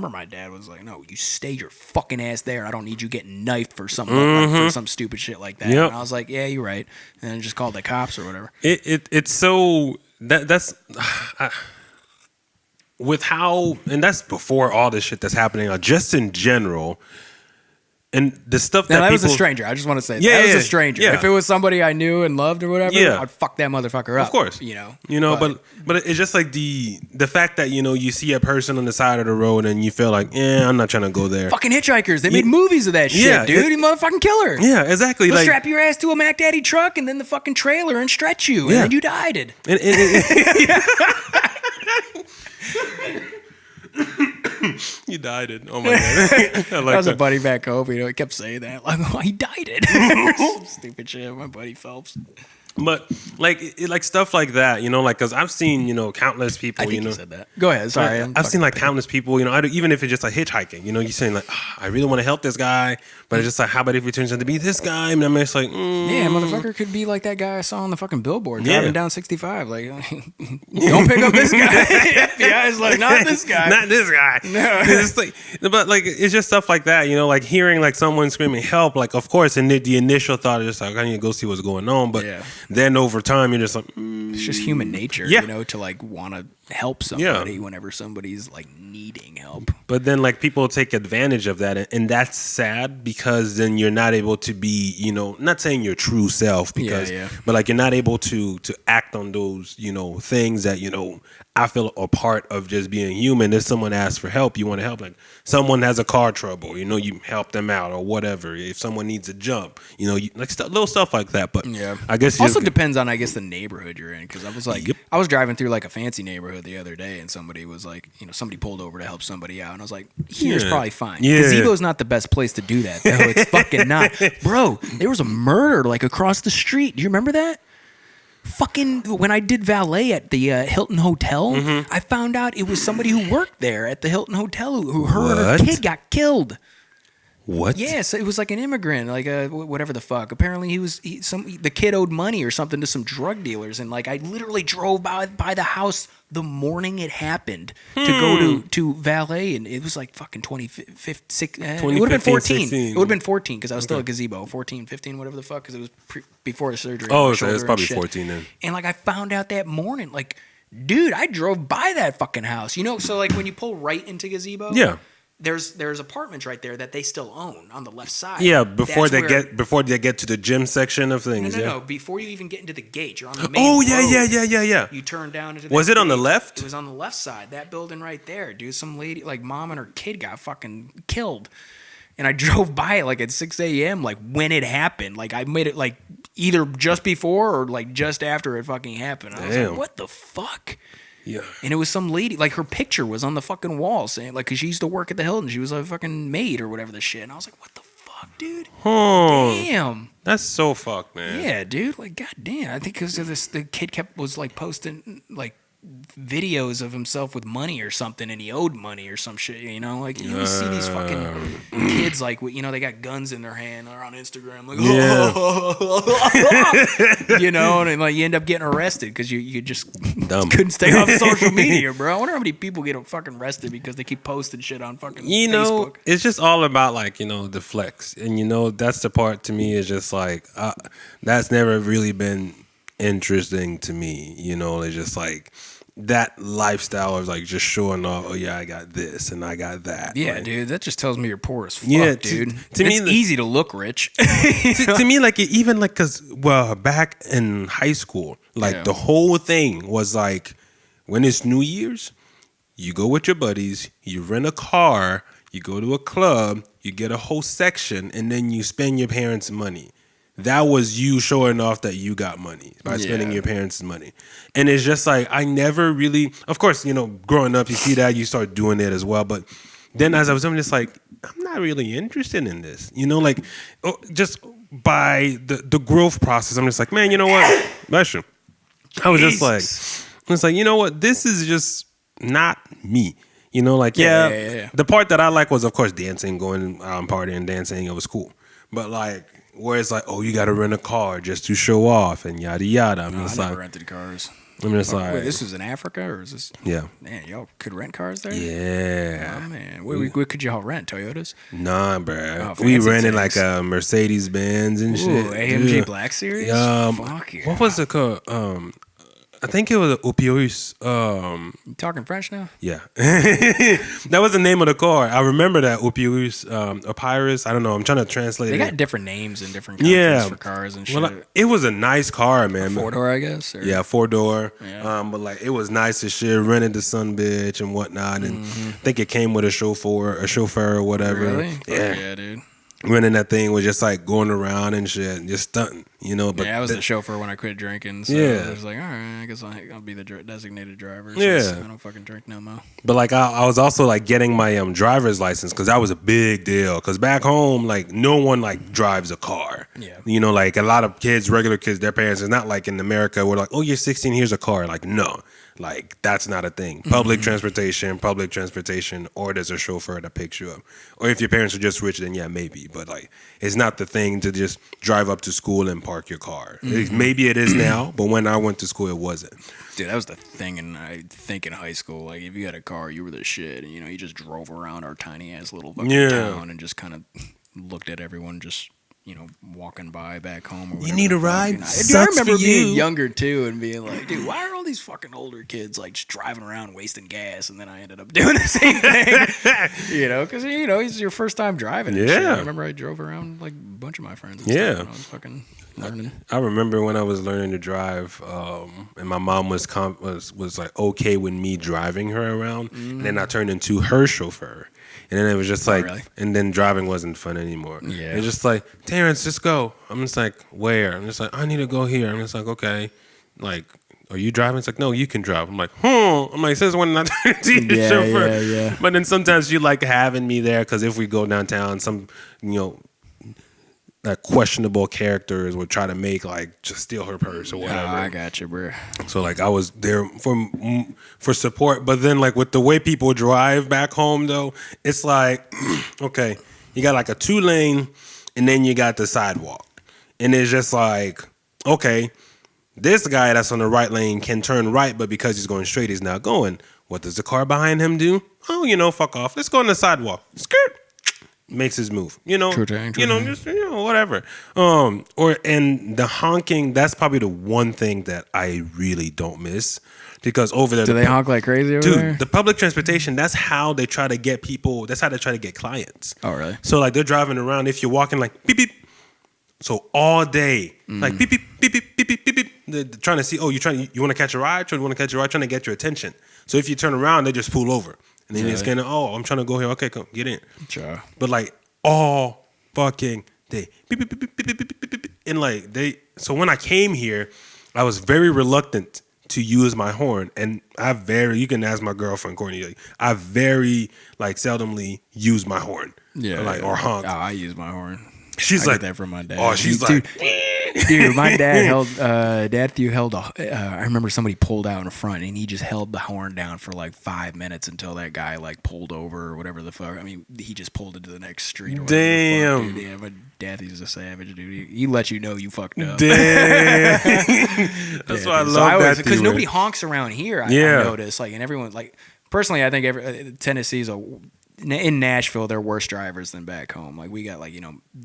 Speaker 1: my dad was like, no, you stay your fucking ass there. I don't need you getting knifed for something like, for some stupid shit like that.
Speaker 2: Yep.
Speaker 1: And I was like, yeah, you're right, and then just called the cops or whatever.
Speaker 2: it's so that's with how, and that's before all this shit that's happening, just in general. And the stuff
Speaker 1: Now,
Speaker 2: that
Speaker 1: that was a
Speaker 2: people-
Speaker 1: stranger. I just want to say
Speaker 2: Yeah,
Speaker 1: that was
Speaker 2: yeah,
Speaker 1: a stranger.
Speaker 2: yeah.
Speaker 1: If it was somebody I knew and loved or whatever,
Speaker 2: Yeah.
Speaker 1: I'd fuck that motherfucker up.
Speaker 2: Of course,
Speaker 1: you know.
Speaker 2: but it's just like the fact that you see a person on the side of the road and you feel like, I'm not trying to go there.
Speaker 1: Fucking hitchhikers. They made movies of that shit,
Speaker 2: Yeah,
Speaker 1: dude. You motherfucking killer.
Speaker 2: Yeah, exactly.
Speaker 1: They'll
Speaker 2: Like,
Speaker 1: strap your ass to a Mac Daddy truck and then the fucking trailer and stretch you, and
Speaker 2: Yeah.
Speaker 1: then you died it.
Speaker 2: you died it. Oh my god, I like
Speaker 1: That was a
Speaker 2: that.
Speaker 1: buddy back home. You know, he kept saying that. Like, oh, he died it. Some stupid shit. My buddy Phelps.
Speaker 2: But like like stuff like that, you know, like because I've seen, you know, countless people.
Speaker 1: I think
Speaker 2: you know,
Speaker 1: you said that. Go ahead. Sorry,
Speaker 2: I've seen like countless people. You know, even if it's just like hitchhiking, you know, you're saying like, "Ah, I really want to help this guy, but it's just like, how about if he turns out to be this guy? And I'm just like,
Speaker 1: yeah, motherfucker could be like that guy I saw on the fucking billboard driving down 65. Like, don't pick up this guy. FBI is like, not this guy.
Speaker 2: Not this guy.
Speaker 1: No.
Speaker 2: It's like, but like it's just stuff like that, you know, like hearing like someone screaming help, like of course, and the initial thought is just like I need to go see what's going on, but then over time you're just like,
Speaker 1: it's just human nature, you know, to like want to help somebody whenever somebody's like needing help.
Speaker 2: But then like people take advantage of that, and that's sad because then you're not able to be, you know, not saying your true self because, but like you're not able to act on those, you know, things that, you know, I feel are part of just being human. If someone asks for help, you want to help. Like someone has a car trouble, you know, you help them out or whatever. If someone needs a jump, you know, like little stuff like that. But I guess
Speaker 1: also depends on, I guess, the neighborhood you're in. Because I was like, I was driving through like a fancy neighborhood the other day, and somebody was like, you know, somebody pulled over to help somebody out, and I was like, here's probably fine. Gazebo's not the best place to do that, though. It's fucking not, bro. There was a murder like across the street. Do you remember that? Fucking when I did valet at the Hilton Hotel, I found out it was somebody who worked there at the Hilton Hotel who her kid got killed.
Speaker 2: What?
Speaker 1: Yes, it was like an immigrant, like whatever the fuck. Apparently, the kid owed money or something to some drug dealers, and like I literally drove by the house the morning it happened to go to valet, and it was like fucking 2015, it would have been 14. 16. It would have been 14 because I was still at Gazebo. 14, 15, whatever the fuck, because it was before the surgery.
Speaker 2: Oh, so it's probably 14 then.
Speaker 1: And like I found out that morning, like, dude, I drove by that fucking house. You know, so like when you pull right into Gazebo, there's apartments right there that they still own on the left side.
Speaker 2: Yeah, before they get to the gym section of things.
Speaker 1: No. Before you even get into the gate, you're on the main road.
Speaker 2: Yeah.
Speaker 1: You turn down into.
Speaker 2: Was it on the left?
Speaker 1: It was on the left side. That building right there, dude. Some lady, like mom and her kid, got fucking killed. And I drove by it like at 6 a.m. like when it happened. Like I made it like either just before or like just after it fucking happened. I was like, what the fuck?
Speaker 2: Yeah.
Speaker 1: And it was some lady, like her picture was on the fucking wall saying, like, because she used to work at the Hilton. She was a fucking maid or whatever the shit. And I was like, what the fuck, dude?
Speaker 2: Oh.
Speaker 1: Damn.
Speaker 2: That's so fucked, man.
Speaker 1: Yeah, dude. Like, goddamn. I think because of this, the kid was like posting, like, videos of himself with money or something, and he owed money or some shit, you know? Like, you always see these fucking kids, like, you know, they got guns in their hand or on Instagram, like, you know, and like you end up getting arrested because you just couldn't stay off social media, bro. I wonder how many people get fucking arrested because they keep posting shit on fucking
Speaker 2: Facebook. Know, it's just all about, like, you know, the flex. And, you know, that's the part to me is just like, that's never really been interesting to me, you know? It's just like, that lifestyle of like just showing off, oh yeah, I got this and I got that.
Speaker 1: Yeah,
Speaker 2: like,
Speaker 1: dude, that just tells me you're poor as fuck, dude.
Speaker 2: To me,
Speaker 1: it's easy to look rich.
Speaker 2: to me, like even like because back in high school, like the whole thing was like when it's New Year's, you go with your buddies, you rent a car, you go to a club, you get a whole section, and then you spend your parents' money. That was you showing off that you got money by spending your parents' money. And it's just like, I never really, of course, you know, growing up, you see that, you start doing it as well. But then as I was doing this, like, I'm not really interested in this. You know, like, just by the growth process, I'm just like, man, you know what? Bless you. I was just like, it's like, you know what? This is just not me. You know, like, the part that I like was, of course, dancing, going partying, dancing. It was cool. But like, where it's like, oh, you got to rent a car just to show off and yada yada.
Speaker 1: I never rented cars.
Speaker 2: I'm just like,
Speaker 1: wait, this was in Africa or is this?
Speaker 2: Yeah.
Speaker 1: Man, y'all could rent cars there?
Speaker 2: Yeah.
Speaker 1: Oh, man. What could y'all rent? Toyotas?
Speaker 2: Nah, bro. We rented like a Mercedes Benz and shit.
Speaker 1: AMG dude. Black Series? Fuck yeah.
Speaker 2: What was it called? I think it was Opioids.
Speaker 1: You talking French now?
Speaker 2: Yeah. That was the name of the car. I remember that Opioids, Opirus. I don't know. I'm trying to translate it.
Speaker 1: They got different names in different countries for cars and shit.
Speaker 2: Well, it was a nice car, man.
Speaker 1: A 4-door, I guess? Or?
Speaker 2: Yeah, 4-door. Yeah. But like it was nice as shit. Rented the son bitch and whatnot. And I think it came with a chauffeur or whatever.
Speaker 1: Really? Yeah, dude.
Speaker 2: Running that thing was just like going around and shit, and just stunting, you know. But
Speaker 1: I was the chauffeur when I quit drinking. So I was like, all right, I guess I'll be the designated driver.
Speaker 2: Yeah.
Speaker 1: I don't fucking drink no more.
Speaker 2: But like I was also like getting my driver's license because that was a big deal. Because back home, like no one like drives a car.
Speaker 1: Yeah.
Speaker 2: You know, like a lot of kids, regular kids, their parents. It's not like in America where like, oh, you're 16, here's a car. Like no, like that's not a thing. Public transportation, or there's a chauffeur that picks you up. Or if your parents are just rich, then yeah, maybe. But like it's not the thing to just drive up to school and park your car. Maybe it is now, but when I went to school, it wasn't.
Speaker 1: Dude, that was the thing, I think in high school, like if you had a car, you were the shit, and you just drove around our tiny ass little fucking town and just kind of looked at everyone just walking by back home. Or
Speaker 2: you need a ride?
Speaker 1: I remember being younger too and being like, dude, why are all these fucking older kids like just driving around wasting gas? And then I ended up doing the same thing, because it's your first time driving. And shit. I remember I drove around like a bunch of my friends. And stuff when I was fucking learning. I
Speaker 2: remember when I was learning to drive, and my mom was like okay with me driving her around, and then I turned into her chauffeur. And then it was just like, and then driving wasn't fun anymore. Yeah. It's just like, Terrence, just go. I'm just like, where? I'm just like, I need to go here. I'm just like, okay. Like, are you driving? It's like, no, you can drive. I'm like, I'm like, since when did I turn to chauffeur? Yeah. But then sometimes you like having me there because if we go downtown, some, like questionable characters would try to make like just steal her purse or whatever.
Speaker 1: I got you, bro.
Speaker 2: So like I was there for support, but then like with the way people drive back home though, it's like okay, you got like a 2-lane, and then you got the sidewalk, and it's just like okay, this guy that's on the right lane can turn right, but because he's going straight, he's not going. What does the car behind him do? Oh, fuck off. Let's go on the sidewalk. Skirt. Makes his move,
Speaker 1: True thing.
Speaker 2: just whatever. And the honking, that's probably the one thing that I really don't miss because over there,
Speaker 1: do they honk like crazy over there?
Speaker 2: Dude, the public transportation, that's how they try to get people. That's how they try to get clients.
Speaker 1: Oh, really?
Speaker 2: So like they're driving around. If you're walking like beep beep, so all day like beep beep beep beep beep beep beep beep. They're trying to see. Oh, you want to catch a ride? Trying to get your attention. So if you turn around, they just pull over. And then you're scanning, I'm trying to go here. Okay, come, get in.
Speaker 1: Sure.
Speaker 2: But like all fucking day. Beep, beep, beep, beep, beep, beep, beep, beep. And like so when I came here, I was very reluctant to use my horn. And you can ask my girlfriend, Courtney, like, I very like seldomly use my horn.
Speaker 1: Yeah.
Speaker 2: Or honk.
Speaker 1: Oh, I use my horn.
Speaker 2: She's
Speaker 1: I
Speaker 2: like
Speaker 1: get that from my dad.
Speaker 2: Oh, she's like,
Speaker 1: dude, my dad held I remember somebody pulled out in front and he just held the horn down for like 5 minutes until that guy like pulled over or whatever the fuck. I mean, he just pulled into the next street. Or
Speaker 2: damn.
Speaker 1: The fuck, yeah, my dad, he's a savage, dude. He let you know you fucked up.
Speaker 2: Damn. That's why I love that.
Speaker 1: Because nobody honks around here. I noticed, like, and everyone, like, personally, I think Tennessee's in Nashville, they're worse drivers than back home. Like we got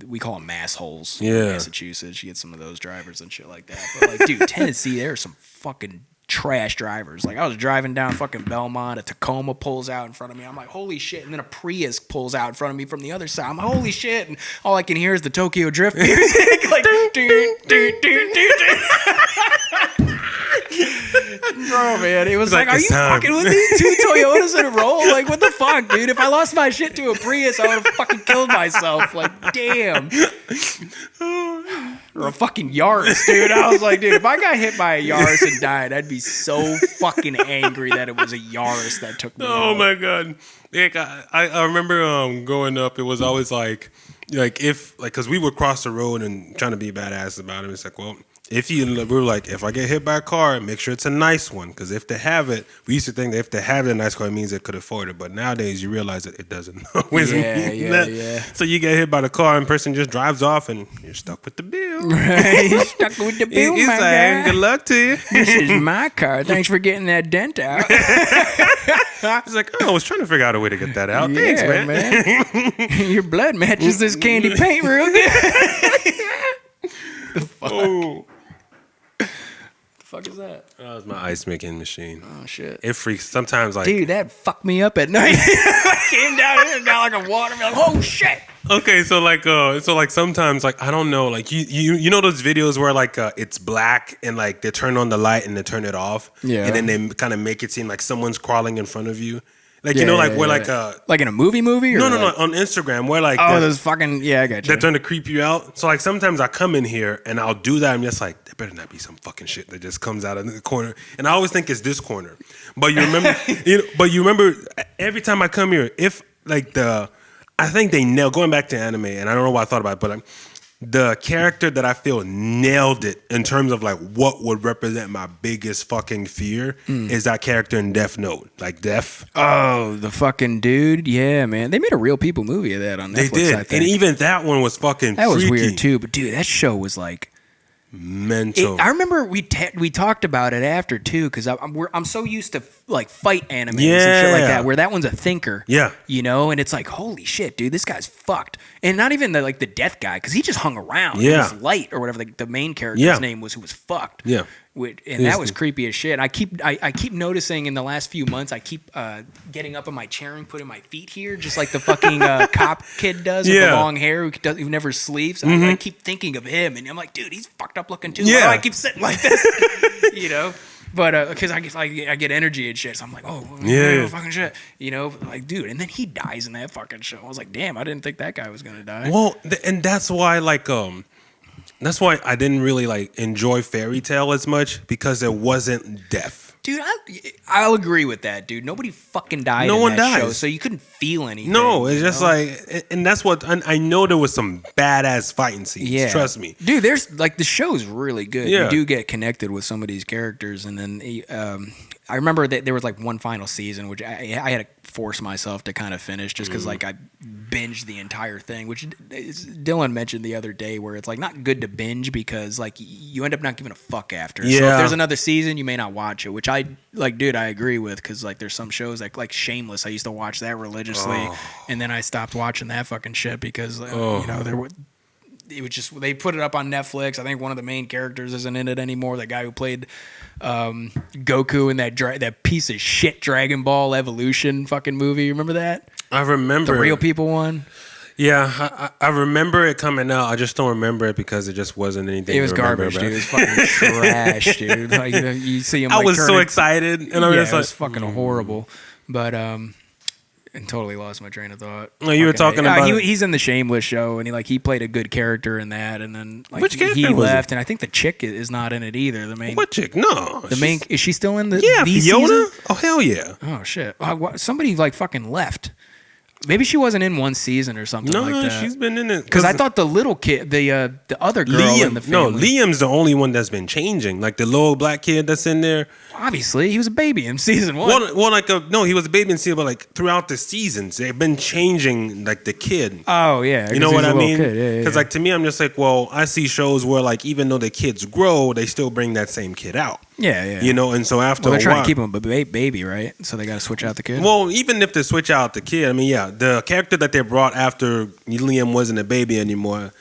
Speaker 1: we call them mass holes.
Speaker 2: Yeah.
Speaker 1: In Massachusetts, you get some of those drivers and shit like that. But like, dude, Tennessee, there are some fucking trash drivers. Like I was driving down fucking Belmont, a Tacoma pulls out in front of me. I'm like, holy shit! And then a Prius pulls out in front of me from the other side. I'm like, holy shit! And all I can hear is the Tokyo Drift music, like do. Bro, man, it was like are you fucking with me? 2 Toyotas in a row? Like, what the fuck, dude? If I lost my shit to a Prius, I would have fucking killed myself. Like, damn. Or a fucking Yaris, dude. I was like, dude, if I got hit by a Yaris and died, I'd be so fucking angry that it was a Yaris that took me out.
Speaker 2: My God. Like, I remember growing up, it was always like if, like, because we would cross the road and trying to be badass about it. It's like, well, we were like, if I get hit by a car, make sure it's a nice one. Because if they have it, we used to think that if they have a nice car, it means they could afford it. But nowadays, you realize that it doesn't always mean that. Yeah. So you get hit by the car and person just drives off and you're stuck with the bill.
Speaker 1: Right, you're stuck with the bill,
Speaker 2: He's
Speaker 1: my
Speaker 2: saying,
Speaker 1: guy.
Speaker 2: good luck to you.
Speaker 1: This is my car. Thanks for getting that dent out.
Speaker 2: He's like, I was trying to figure out a way to get that out.
Speaker 1: Yeah,
Speaker 2: Thanks, man.
Speaker 1: Your blood matches this candy paint real good. The fuck?
Speaker 2: Oh.
Speaker 1: The fuck is that?
Speaker 2: That was my ice making machine.
Speaker 1: Oh shit!
Speaker 2: It freaks sometimes. Like,
Speaker 1: dude, that fucked me up at night. I came down here and got like a water. Like, oh shit!
Speaker 2: Okay, so like sometimes like I don't know, like you know those videos where like it's black and like they turn on the light and they turn it off,
Speaker 1: yeah,
Speaker 2: and then they kind of make it seem like someone's crawling in front of you. Like
Speaker 1: Yeah,
Speaker 2: like
Speaker 1: yeah,
Speaker 2: where
Speaker 1: yeah. Like in a movie or
Speaker 2: no
Speaker 1: like,
Speaker 2: on Instagram where like
Speaker 1: those fucking I got you.
Speaker 2: that trying to creep you out. So like sometimes I come in here and I'll do that. I'm just like, there better not be some fucking shit that just comes out of the corner. And I always think it's this corner. But you remember, you remember every time I come here, if like I think they nailed going back to anime, and I don't know why I thought about it, but like the character that I feel nailed it in terms of like what would represent my biggest fucking fear is that character in Death Note, like Death.
Speaker 1: Oh, the fucking dude. Yeah, man. They made a Real People movie of that on Netflix.
Speaker 2: They did,
Speaker 1: I think.
Speaker 2: and even that one was fucking.
Speaker 1: That was
Speaker 2: freaky.
Speaker 1: weird too. But dude, that show was like
Speaker 2: mental.
Speaker 1: I remember we talked about it after too, because I'm so used to like fight animes and
Speaker 2: Yeah.
Speaker 1: shit like that, where that one's a thinker.
Speaker 2: Yeah.
Speaker 1: And it's like, holy shit, dude, this guy's fucked. And not even the death guy, because he just hung around.
Speaker 2: Yeah.
Speaker 1: It was Light or whatever the main character's name was, who was fucked.
Speaker 2: Yeah.
Speaker 1: And that was creepy as shit. I keep noticing in the last few months, I keep getting up in my chair and putting my feet here, just like the fucking cop kid does with the long hair who never sleeps. And I keep thinking of him, and I'm like, dude, he's fucked up looking too.
Speaker 2: Yeah.
Speaker 1: Why do I keep sitting like this? But because I get energy and shit, so I'm like, fucking shit, like, dude. And then he dies in that fucking show. I was like, damn, I didn't think that guy was gonna die.
Speaker 2: Well, and that's why that's why I didn't really like enjoy Fairy Tale as much, because it wasn't death.
Speaker 1: Dude, I'll agree with that, dude. Nobody fucking died
Speaker 2: No
Speaker 1: in
Speaker 2: one
Speaker 1: that
Speaker 2: dies.
Speaker 1: show, so you couldn't feel anything.
Speaker 2: No, it's just like, and that's what I know. There was some badass fighting scenes.
Speaker 1: Yeah.
Speaker 2: Trust me,
Speaker 1: dude. There's like the show's really good.
Speaker 2: Yeah.
Speaker 1: You do get connected with some of these characters, and then I remember that there was like one final season, which I had to force myself to kind of finish, just because like I binged the entire thing, which Dylan mentioned the other day, where it's like not good to binge because like you end up not giving a fuck after.
Speaker 2: Yeah.
Speaker 1: So if there's another season, you may not watch it, which I like, dude. I agree with, because like there's some shows like Shameless. I used to watch that religiously, and then I stopped watching that fucking shit because there were. It was just, they put it up on Netflix. I think one of the main characters isn't in it anymore. The guy who played Goku in that piece of shit Dragon Ball Evolution fucking movie. You remember that?
Speaker 2: I remember
Speaker 1: The Real People one.
Speaker 2: Yeah, I remember it coming out. I just don't remember it because it just wasn't anything.
Speaker 1: It was
Speaker 2: to remember
Speaker 1: garbage,
Speaker 2: about.
Speaker 1: dude. It was fucking trash, dude. Like, you see him.
Speaker 2: I
Speaker 1: like,
Speaker 2: was so excited, and I was just
Speaker 1: it
Speaker 2: like,
Speaker 1: was fucking horrible. But and totally lost my train of thought.
Speaker 2: No, you were talking about
Speaker 1: he's in the Shameless show, and he played a good character in that, and then like
Speaker 2: Which character
Speaker 1: he
Speaker 2: was
Speaker 1: left,
Speaker 2: it?
Speaker 1: and I think the chick is not in it either. The main
Speaker 2: what chick? No,
Speaker 1: the main is she still in the
Speaker 2: Fiona?
Speaker 1: season?
Speaker 2: Oh hell yeah!
Speaker 1: Oh shit! Somebody like fucking left. Maybe she wasn't in one season or something
Speaker 2: No,
Speaker 1: like that.
Speaker 2: she's been in it.
Speaker 1: Because I thought the little kid, the other girl in the family.
Speaker 2: Liam's the only one that's been changing. Like the little black kid that's in there.
Speaker 1: Obviously, he was a baby in season one.
Speaker 2: Well, he was a baby in season, but like throughout the seasons, they've been changing like the kid.
Speaker 1: Oh yeah,
Speaker 2: You know what I mean?
Speaker 1: Because
Speaker 2: Because like to me, I'm just like, well, I see shows where like even though the kids grow, they still bring that same kid out.
Speaker 1: yeah.
Speaker 2: And so after
Speaker 1: Well, they're
Speaker 2: a
Speaker 1: trying
Speaker 2: while,
Speaker 1: to keep him a baby, right? So they got to switch out the kid.
Speaker 2: well, even if they switch out the kid, I mean, yeah, the character that they brought after Liam wasn't a baby anymore,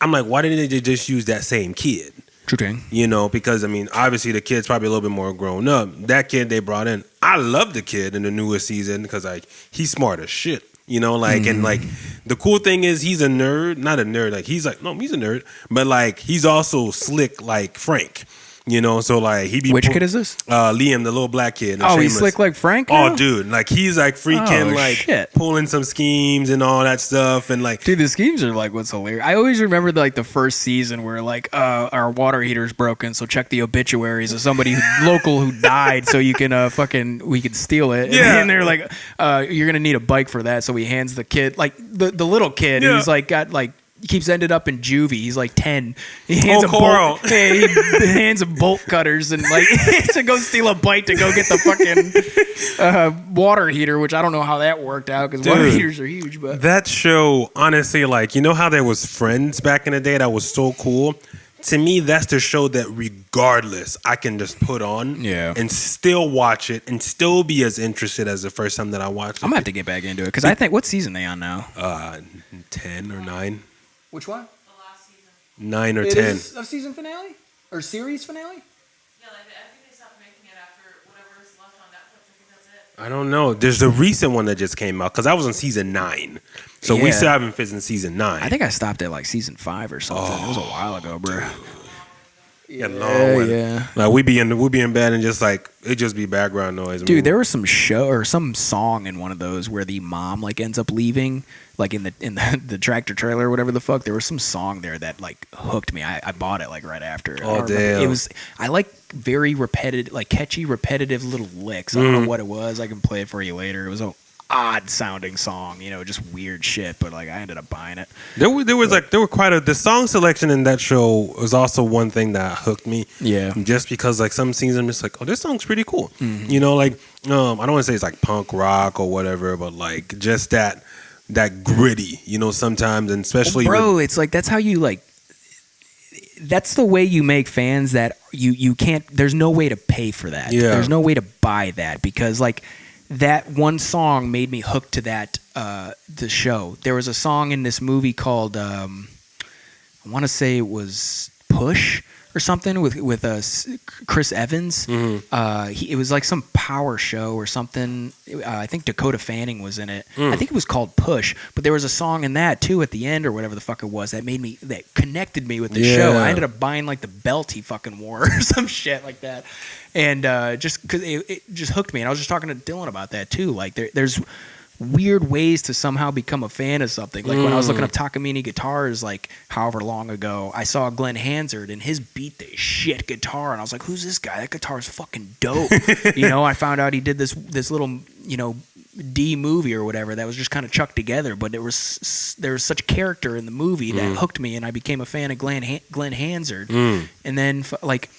Speaker 2: I'm like, why didn't they just use that same kid?
Speaker 1: True thing.
Speaker 2: Because I mean, obviously the kid's probably a little bit more grown up. That kid they brought in, I love the kid in the newest season because like he's smart as shit. And like the cool thing is he's a nerd, not a nerd. Like he's a nerd, but like he's also slick like Frank. So like he be
Speaker 1: Which kid is this?
Speaker 2: Liam, the little black kid.
Speaker 1: Oh, he's slick like Frank now?
Speaker 2: Oh, dude, like he's like freaking
Speaker 1: shit.
Speaker 2: pulling some schemes and all that stuff, and like,
Speaker 1: Dude, the schemes are like what's hilarious. I always remember like the first season where like our water heater's broken, so check the obituaries of somebody local who died, so you can we can steal it.
Speaker 2: Yeah.
Speaker 1: And they're like, you're gonna need a bike for that. So he hands the kid like the little kid who's like got like. He keeps ended up in juvie. He's like 10. He hands him
Speaker 2: Carl.
Speaker 1: he hands him bolt cutters and like to go steal a bike to go get the fucking water heater, which I don't know how that worked out because water heaters are huge. But
Speaker 2: that show, honestly, like how there was Friends back in the day that was so cool. To me, that's the show that regardless I can just put on and still watch it and still be as interested as the first time that I watched it.
Speaker 1: I'm gonna have to get back into it because I think what season they on now?
Speaker 2: 10 or 9.
Speaker 1: Which one?
Speaker 3: The last season.
Speaker 2: 9 or 10.
Speaker 1: Is a season finale or series finale?
Speaker 3: Yeah, I think they stopped making it after whatever's left on Netflix. I think that's it.
Speaker 2: I don't know. There's the recent one that just came out because I was on season 9. So we still haven't finished season 9.
Speaker 1: I think I stopped at like season 5 or something. It was a while ago, bro.
Speaker 2: Yeah, long one.
Speaker 1: yeah.
Speaker 2: Like we be in bed and just like it just be background noise.
Speaker 1: Dude, there was some show or some song in one of those where the mom like ends up leaving, like in the tractor trailer or whatever the fuck. There was some song there that like hooked me. I bought it like right after.
Speaker 2: Oh damn!
Speaker 1: It was I like very repetitive, like catchy, repetitive little licks. I don't know what it was. I can play it for you later. It was a odd sounding song, just weird shit. But like I ended up buying it.
Speaker 2: There were quite the song selection in that show was also one thing that hooked me.
Speaker 1: Yeah.
Speaker 2: Just because like some scenes I'm just like, oh, this song's pretty cool. Like I don't want to say it's like punk rock or whatever, but like just that gritty, sometimes, and especially
Speaker 1: bro, it's like that's how you like. That's the way you make fans that you can't. There's no way to pay for that.
Speaker 2: Yeah.
Speaker 1: There's no way to buy that because like. That one song made me hooked to that the show. There was a song in this movie called I want to say it was Push or something with Chris Evans. It was like some power show or something. I think Dakota Fanning was in it. I think it was called Push, but there was a song in that too at the end or whatever the fuck it was that connected me with the show. I ended up buying like the belt he fucking wore or some shit like that. And just because it just hooked me, and I was just talking to Dylan about that too. Like there's weird ways to somehow become a fan of something. Like when I was looking up Takamine guitars, like however long ago, I saw Glenn Hansard and his beat the shit guitar, and I was like, "Who's this guy? That guitar is fucking dope." I found out he did this little D movie or whatever that was just kind of chucked together, but there was such character in the movie that hooked me, and I became a fan of Glenn Hansard, and then like.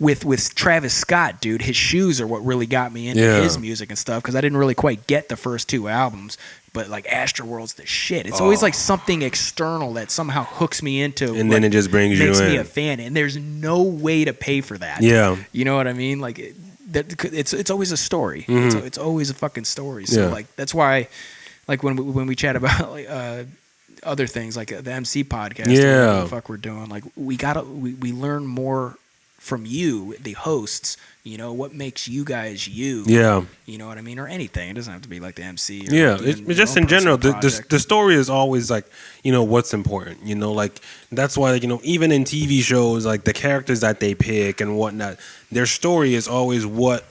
Speaker 1: With Travis Scott, dude, his shoes are what really got me into his music and stuff because I didn't really quite get the first two albums, but like Astroworld's the shit. It's always like something external that somehow hooks me into,
Speaker 2: and then it just brings you in.
Speaker 1: Makes me a fan, and there's no way to pay for that.
Speaker 2: Yeah,
Speaker 1: you know what I mean? Like it's always a story. It's always a fucking story. So like that's why, like when we chat about like other things like the MC podcast, or what the fuck we're doing, like we learn more. From you, the hosts, what makes you guys you? Yeah, you know what I mean, or anything. It doesn't have to be like the MC. Or
Speaker 2: it's just in general. The story is always like what's important. Like that's why even in TV shows, like the characters that they pick and whatnot, their story is always what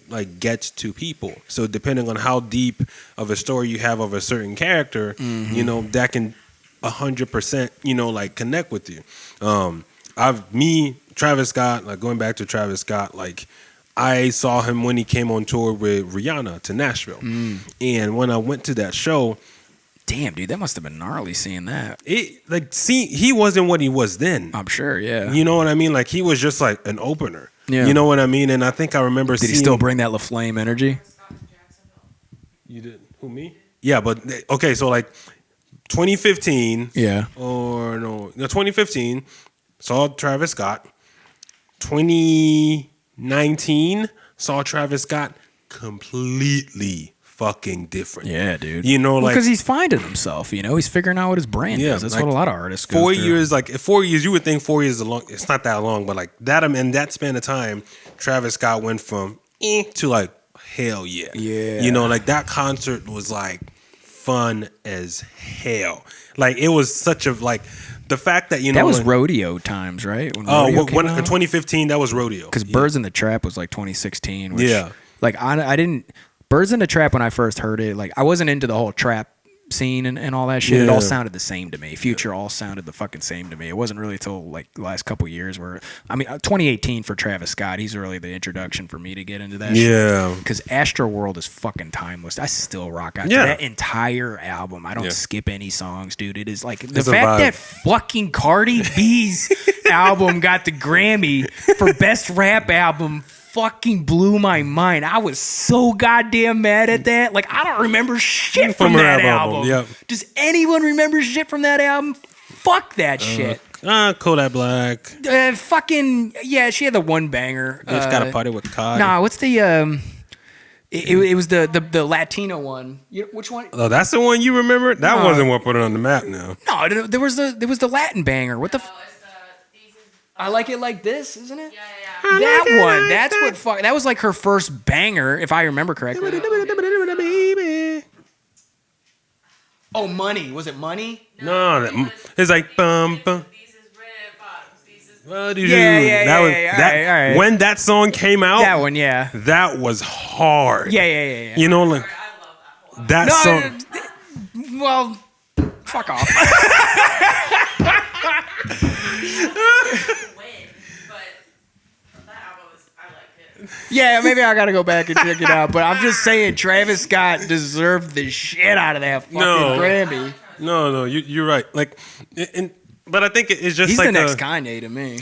Speaker 2: like gets to people. So depending on how deep of a story you have of a certain character, that can 100% like connect with you. Travis Scott, like going back to Travis Scott, like I saw him when he came on tour with Rihanna to Nashville. And when I went to that show,
Speaker 1: damn, dude, that must have been gnarly seeing that.
Speaker 2: He wasn't what he was then.
Speaker 1: I'm sure, yeah.
Speaker 2: You know what I mean? Like he was just like an opener. Yeah. You know what I mean? And I think I remember
Speaker 1: Did he still bring that LaFlame energy?
Speaker 2: You did? Who, me? Yeah, but okay, so like 2015.
Speaker 1: Yeah.
Speaker 2: Or no, 2015, saw Travis Scott. 2019 saw Travis Scott completely fucking different.
Speaker 1: Yeah, dude.
Speaker 2: Like
Speaker 1: because he's finding himself. He's figuring out what his brand is. That's like, what a lot of artists go
Speaker 2: 4
Speaker 1: through.
Speaker 2: years. Like 4 years, you would think 4 years is long. It's not that long, but like that in that span of time, Travis Scott went from to like hell yeah. Yeah. Like that concert was like fun as hell. Like it was such a like. The fact that
Speaker 1: that was rodeo times, right?
Speaker 2: When in 2015 that was rodeo.
Speaker 1: Because Birds in the Trap was like 2016. Which, like I didn't Birds in the Trap when I first heard it. Like I wasn't into the whole trap scene and all that shit. It all sounded the same to me. Future all sounded the fucking same to me. It wasn't really till like the last couple years where 2018 for Travis Scott. He's really the introduction for me to get into that.
Speaker 2: Yeah,
Speaker 1: because Astroworld is fucking timeless. I still rock out to that entire album. I don't skip any songs, dude. It is like the fact that fucking Cardi B's album got the Grammy for best rap album. Fucking blew my mind. I was so goddamn mad at that. Like I don't remember shit from that album. Yep. Does anyone remember shit from that album? Fuck that shit.
Speaker 2: Kodak Black.
Speaker 1: Fucking yeah. She had the one banger.
Speaker 2: Just got a party with Cod.
Speaker 1: Nah, what's the It was the Latino one. Which one?
Speaker 2: Oh, that's the one you remember. That wasn't what put it on the map. Now.
Speaker 1: No, there was the Latin banger. What the? I Like It Like This, isn't it?
Speaker 3: Yeah.
Speaker 1: That one. That's what fuck. That was like her first banger, if I remember correctly. Oh, Money. Was it Money?
Speaker 2: No, it's like bum bum.
Speaker 3: These is red bottoms. These is
Speaker 1: Yeah,
Speaker 2: that was
Speaker 1: yeah,
Speaker 2: that
Speaker 1: all right.
Speaker 2: when that song came out.
Speaker 1: That one, yeah.
Speaker 2: That was hard.
Speaker 1: Yeah.
Speaker 2: You know, like
Speaker 3: I love that whole album.
Speaker 2: that song.
Speaker 1: Well, fuck off.
Speaker 3: Win, but that album is, I like it.
Speaker 1: Yeah, maybe I gotta go back and check it out. But I'm just saying, Travis Scott deserved the shit out of that fucking
Speaker 2: No.
Speaker 1: Grammy.
Speaker 2: No, you're right. Like, but I think it's just
Speaker 1: He's
Speaker 2: like
Speaker 1: the next Kanye to me.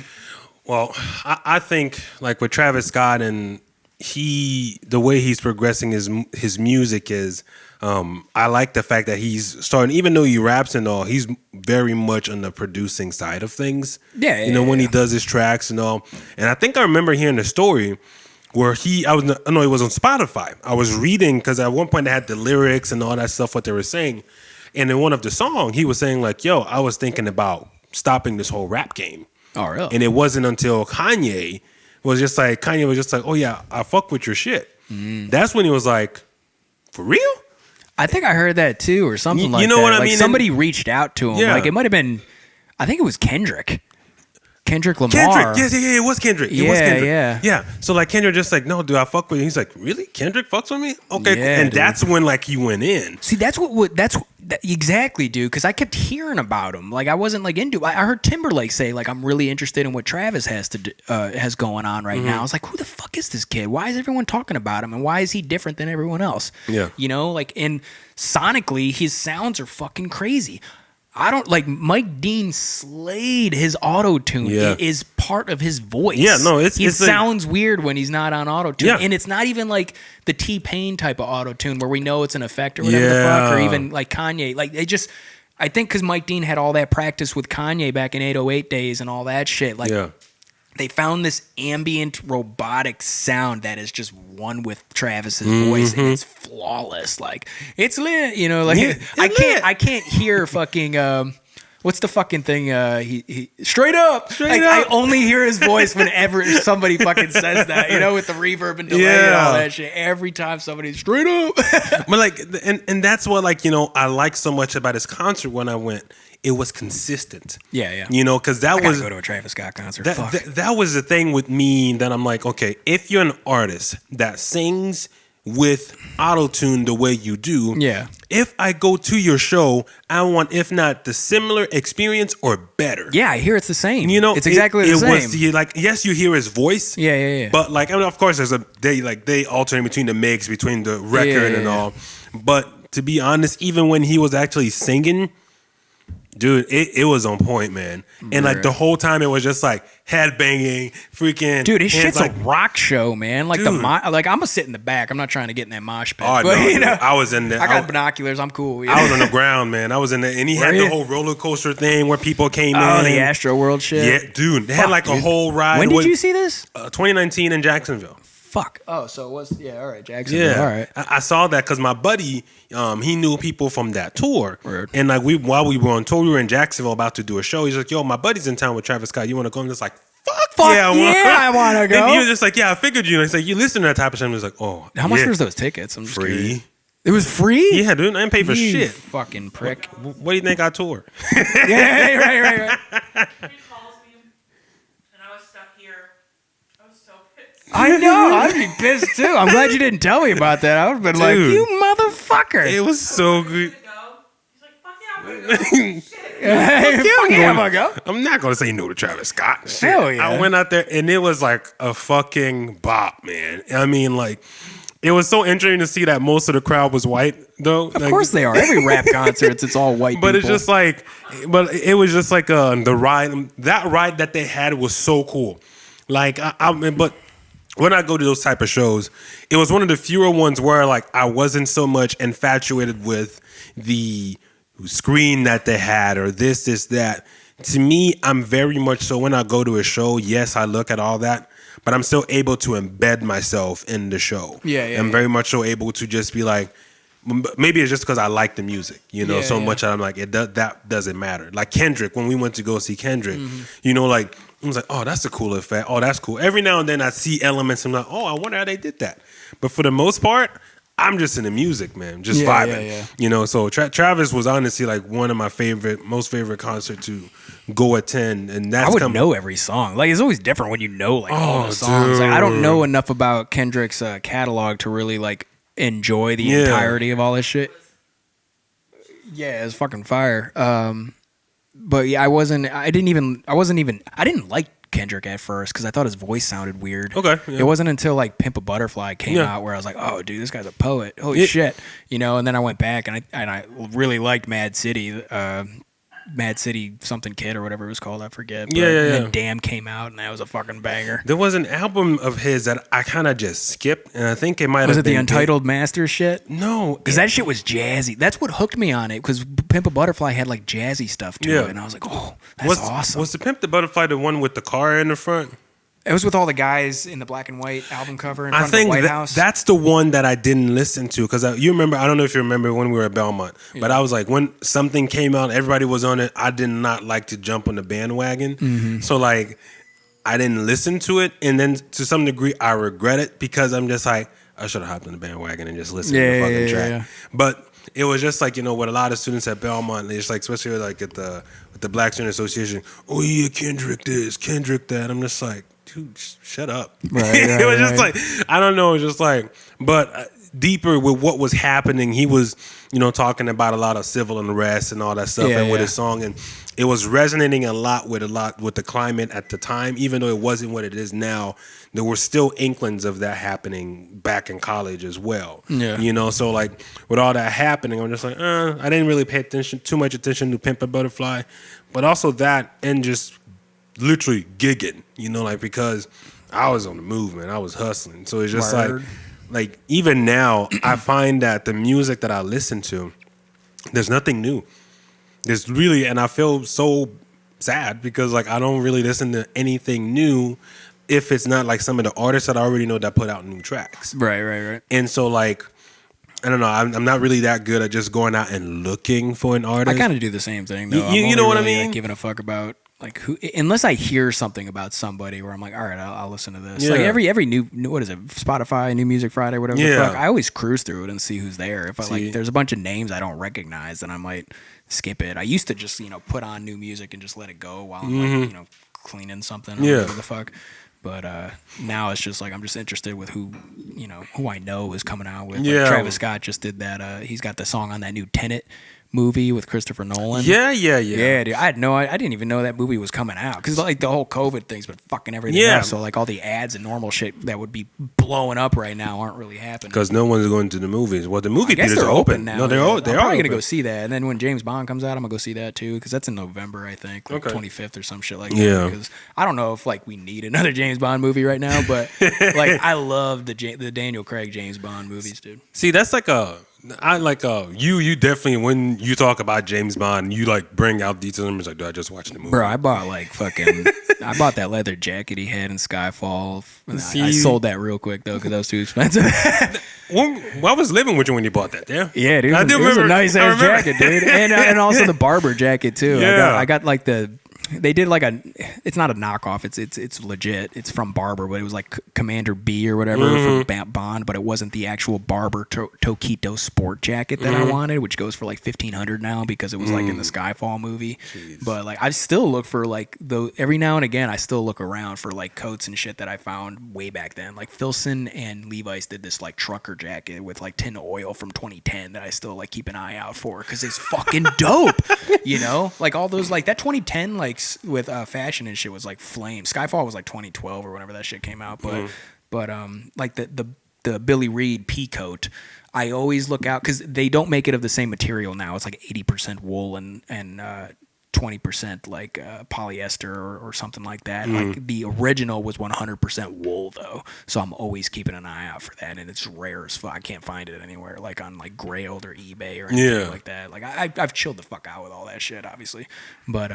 Speaker 2: Well, I think like with Travis Scott and the way he's progressing his music is, I like the fact that he's starting, even though he raps and all, he's very much on the producing side of things.
Speaker 1: Yeah,
Speaker 2: you know, when he does his tracks and all. And I think I remember hearing the story where it was on Spotify. I was reading because at one point they had the lyrics and all that stuff, what they were saying. And in one of the song, he was saying like, yo, I was thinking about stopping this whole rap game.
Speaker 1: Oh, really?
Speaker 2: And it wasn't until Kanye was just like, oh yeah, I fuck with your shit. That's when he was like, for real?
Speaker 1: I think I heard that too, or something like that.
Speaker 2: You know what I
Speaker 1: like
Speaker 2: mean?
Speaker 1: somebody reached out to him.
Speaker 2: Yeah.
Speaker 1: Like it might have been, I think it was Kendrick Lamar.
Speaker 2: Kendrick, yeah, it was Kendrick. It was
Speaker 1: Yeah,
Speaker 2: Kendrick.
Speaker 1: yeah.
Speaker 2: So like Kendrick just like, no, do I fuck with you? He's like, really? Kendrick fucks with me? Okay,
Speaker 1: Yeah,
Speaker 2: and
Speaker 1: dude.
Speaker 2: that's when like he went in.
Speaker 1: See, exactly, dude. Because I kept hearing about him. Like I wasn't like into. I heard Timberlake say like I'm really interested in what Travis has going on right now. I was like, who the fuck is this kid? Why is everyone talking about him? And why is he different than everyone else?
Speaker 2: Yeah.
Speaker 1: You know, like and sonically, his sounds are fucking crazy. I don't like Mike Dean slayed his auto tune.
Speaker 2: Yeah.
Speaker 1: It is part of his voice.
Speaker 2: Yeah, no,
Speaker 1: he
Speaker 2: it's like-
Speaker 1: sounds weird when he's not on auto tune,
Speaker 2: Yeah.
Speaker 1: and it's not even like the T-Pain type of auto tune where we know it's an effect or whatever the fuck, or
Speaker 2: Yeah.
Speaker 1: even like Kanye. Like they just, I think because Mike Dean had all that practice with Kanye back in 808 days and all that shit. Like
Speaker 2: Yeah.
Speaker 1: they found this ambient robotic sound that is just one with Travis's voice, and it's flawless. Like it's lit, you know. Like
Speaker 2: Yeah,
Speaker 1: I can't hear fucking. What's the fucking thing? He straight up.
Speaker 2: Straight
Speaker 1: I
Speaker 2: up.
Speaker 1: only hear his voice whenever somebody fucking says that, you know, with the reverb and delay and all
Speaker 2: Yeah.
Speaker 1: that shit. Every time somebody's straight up.
Speaker 2: But like, and that's what like, you know, I like so much about his concert when I went. It was consistent.
Speaker 1: Yeah.
Speaker 2: You know, because that
Speaker 1: I gotta
Speaker 2: was
Speaker 1: go to a Travis Scott concert.
Speaker 2: that,
Speaker 1: Fuck.
Speaker 2: that was the thing with me that I'm like, okay, if you're an artist that sings with auto-tune the way you do,
Speaker 1: Yeah.
Speaker 2: if I go to your show, I want, if not the similar experience or better.
Speaker 1: Yeah, I hear it's the same.
Speaker 2: You know,
Speaker 1: it's exactly the same.
Speaker 2: Was like, yes, you hear his voice.
Speaker 1: Yeah.
Speaker 2: But like, I mean, of course, they alternate between the mix, between the record and all. But to be honest, even when he was actually singing, dude, it was on point, man. And like the whole time, it was just like head banging, freaking.
Speaker 1: Dude, his
Speaker 2: hands
Speaker 1: shit's
Speaker 2: like,
Speaker 1: a rock show, man. Like
Speaker 2: Dude.
Speaker 1: like I'm gonna sit in the back. I'm not trying to get in that mosh pit.
Speaker 2: Oh,
Speaker 1: but,
Speaker 2: no,
Speaker 1: you know,
Speaker 2: I was in there.
Speaker 1: I got binoculars. I'm cool. you
Speaker 2: I was
Speaker 1: know?
Speaker 2: on the ground, man. I was in there, and he had
Speaker 1: Were
Speaker 2: the
Speaker 1: you?
Speaker 2: whole roller coaster thing where people came
Speaker 1: Oh,
Speaker 2: in.
Speaker 1: the Astro World shit.
Speaker 2: Yeah, dude, they had
Speaker 1: Fuck,
Speaker 2: like a
Speaker 1: dude.
Speaker 2: whole ride.
Speaker 1: When did you see this?
Speaker 2: 2019 in Jacksonville.
Speaker 1: Fuck. Oh, so it was. Yeah. All right, Jacksonville.
Speaker 2: Yeah,
Speaker 1: All right.
Speaker 2: I saw that because my buddy, he knew people from that tour,
Speaker 1: Word.
Speaker 2: and like while we were on tour, we were in Jacksonville about to do a show. He's like, "Yo, my buddy's in town with Travis Scott. You want to go?" I'm just like, "Fuck yeah,
Speaker 1: I wanna go."
Speaker 2: And he was just like, "Yeah, I figured you." And he's like, "You listen to that type of shit." I was like, "Oh,
Speaker 1: How much
Speaker 2: yeah.
Speaker 1: was those tickets? I'm just
Speaker 2: Free?
Speaker 1: curious. It was free.
Speaker 2: Yeah, dude, I didn't pay for
Speaker 1: You
Speaker 2: shit.
Speaker 1: Fucking prick.
Speaker 2: What do you think I tour?
Speaker 1: Yeah. Right.
Speaker 3: He calls me, and I was stuck here. I was so pissed.
Speaker 1: I know. I'd be pissed too. I'm glad you didn't tell me about that. I would have been like,
Speaker 2: Dude.
Speaker 1: you motherfucker.
Speaker 2: It was so good.
Speaker 3: To go. He's like, fuck yeah, I'm gonna go. Shit.
Speaker 1: Hey, fuck yeah, I'm gonna go.
Speaker 2: I'm not gonna say no to Travis Scott. Shit.
Speaker 1: Hell yeah.
Speaker 2: I went out there and it was like a fucking bop, man. I mean, like, it was so interesting to see that most of the crowd was white, though.
Speaker 1: Of course they are. Every rap concert, it's all white
Speaker 2: But
Speaker 1: people.
Speaker 2: it's just like, but it was just like the ride. That ride that they had was so cool. Like, but when I go to those type of shows, it was one of the fewer ones where like I wasn't so much infatuated with the screen that they had or this, that. To me, I'm very much so when I go to a show, yes, I look at all that, but I'm still able to embed myself in the show.
Speaker 1: Yeah,
Speaker 2: I'm very much so able to just be like, maybe it's just because I like the music,
Speaker 1: Yeah,
Speaker 2: so
Speaker 1: yeah.
Speaker 2: much that I'm like, that doesn't matter. Like Kendrick, when we went to go see Kendrick, like, I was like, oh, that's a cool effect. Oh, that's cool. Every now and then I see elements and I'm like, oh, I wonder how they did that. But for the most part, I'm just in the music, man, just
Speaker 1: Yeah,
Speaker 2: vibing.
Speaker 1: yeah.
Speaker 2: You know, so Travis was honestly like one of my most favorite concerts to go attend, and that's
Speaker 1: I would know every song. Like it's always different when you know like all
Speaker 2: Oh,
Speaker 1: the songs. Like, I don't
Speaker 2: dude.
Speaker 1: know enough about Kendrick's catalog to really like enjoy the entirety of all this shit. Yeah, it's fucking fire. But yeah, I didn't like Kendrick at first because I thought his voice sounded weird.
Speaker 2: Okay, yeah.
Speaker 1: It wasn't until like Pimp a Butterfly came out where I was like, oh, dude, this guy's a poet. Holy shit, you know. And then I went back and I really liked Mad City. Mad City something kid or whatever it was called, I forget. But and then Damn came out and that was a fucking banger.
Speaker 2: There was an album of his that I kind of just skipped, and I think it might have
Speaker 1: Was it
Speaker 2: been
Speaker 1: the Untitled Master shit?
Speaker 2: No,
Speaker 1: Because that shit was jazzy. That's what hooked me on it. Because Pimp a Butterfly had like jazzy stuff to it, and I was like, "Oh, that's awesome."
Speaker 2: Was the Pimp the Butterfly the one with the car in the front?
Speaker 1: It was with all the guys in the black and white album cover in
Speaker 2: I
Speaker 1: front of the
Speaker 2: think
Speaker 1: White House.
Speaker 2: that's the one that I didn't listen to because you remember. I don't know if you remember when we were at Belmont, but I was like, when something came out, everybody was on it. I did not like to jump on the bandwagon, so like I didn't listen to it, and then to some degree, I regret it because I'm just like, I should have hopped on the bandwagon and just listened to the fucking track.
Speaker 1: Yeah.
Speaker 2: But it was just like, you know, with a lot of students at Belmont, it's like, especially like at the Black Student Association. Oh yeah, Kendrick this, Kendrick that. I'm just like, dude, shut up. It was just like, I don't know. It was just like, but deeper with what was happening, he was, you know, talking about a lot of civil unrest and all that stuff, and with his song, and it was resonating a lot with the climate at the time, even though it wasn't what it is now. There were still inklings of that happening back in college as well. Yeah, you know, so like with all that happening, I'm just like, I didn't really pay too much attention to Pimp a Butterfly, but also that and just literally gigging, you know, like because I was on the move, man. I was hustling, so it's just like even now, I find that the music that I listen to, there's nothing new. There's really, and I feel so sad because like I don't really listen to anything new if it's not like some of the artists that I already know that put out new tracks.
Speaker 1: Right.
Speaker 2: And so like, I don't know, I'm not really that good at just going out and looking for an artist.
Speaker 1: I kind of do the same thing though.
Speaker 2: You know what I mean?
Speaker 1: Like, giving a fuck about like who, unless I hear something about somebody where I'm like, all right, I'll listen to this. Like every new what is it, Spotify, New Music Friday, whatever the fuck. I always cruise through it and see who's there. If I like, there's a bunch of names I don't recognize, then I might skip it. I used to just put on new music and just let it go while I'm like, cleaning something or whatever the fuck. But now it's just like I'm just interested with who I know is coming out with. Like Travis Scott just did that. He's got the song on that new Tenet movie with Christopher Nolan. Yeah, dude. I didn't even know that movie was coming out because like the whole COVID thing's been fucking everything up. So like all the ads and normal shit that would be blowing up right now aren't really happening
Speaker 2: because no one's going to the movies. Well, the movie theaters are open
Speaker 1: now.
Speaker 2: No, they're
Speaker 1: probably gonna go see that. And then when James Bond comes out, I'm gonna go see that too because that's in November, I think, like 25th or some shit like that. Yeah. Because I don't know if like we need another James Bond movie right now, but like I love the Daniel Craig James Bond movies, dude.
Speaker 2: See, that's like you definitely when you talk about James Bond, you like bring out details and like, dude, I just watched the movie.
Speaker 1: Bro, I bought like fucking I bought that leather jacket he had in Skyfall. I sold that real quick though because that was too expensive.
Speaker 2: I was living with you when you bought that,
Speaker 1: yeah, dude. It was a nice ass jacket, dude, and also the barber jacket too. Yeah. I got like they did like it's not a knockoff. It's legit. It's from Barber, but it was like Commander B or whatever from Bond, but it wasn't the actual Barber Toquito sport jacket that I wanted, which goes for like $1,500 now because it was like in the Skyfall movie. Jeez. But like I still look for like every now and again I still look around for like coats and shit that I found way back then. Like Filson and Levi's did this like trucker jacket with like tin oil from 2010 that I still like keep an eye out for because it's fucking dope. Like all those like that 2010 like with fashion and shit was like flame. Skyfall was like 2012 or whenever that shit came out, but like the Billy Reed pea coat, I always look out because they don't make it of the same material now. It's like 80% wool and 20% like polyester or something like that. Like the original was 100% wool though, so I'm always keeping an eye out for that, and it's rare as fuck. I can't find it anywhere like on like Grailed or eBay or anything like that. Like I've chilled the fuck out with all that shit obviously, but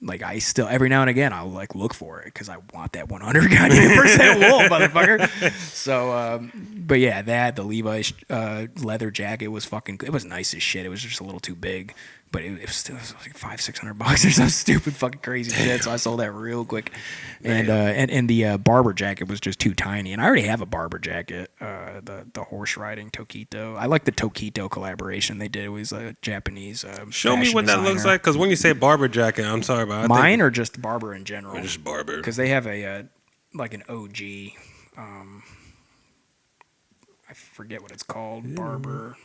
Speaker 1: like I still every now and again I'll like look for it because I want that 100% wool motherfucker. So but yeah, the Levi's leather jacket was fucking, it was nice as shit. It was just a little too big. But it was still like $500-$600 or some stupid fucking crazy shit. So I sold that real quick. And the barber jacket was just too tiny. And I already have a barber jacket, the horse riding Tokito. I like the Tokito collaboration they did. It was a Japanese.
Speaker 2: Show me what that looks
Speaker 1: designer.
Speaker 2: like, because when you say barber jacket, I'm sorry, but
Speaker 1: Mine or just barber in general?
Speaker 2: just barber.
Speaker 1: Because they have a like an OG. I forget what it's called. Barber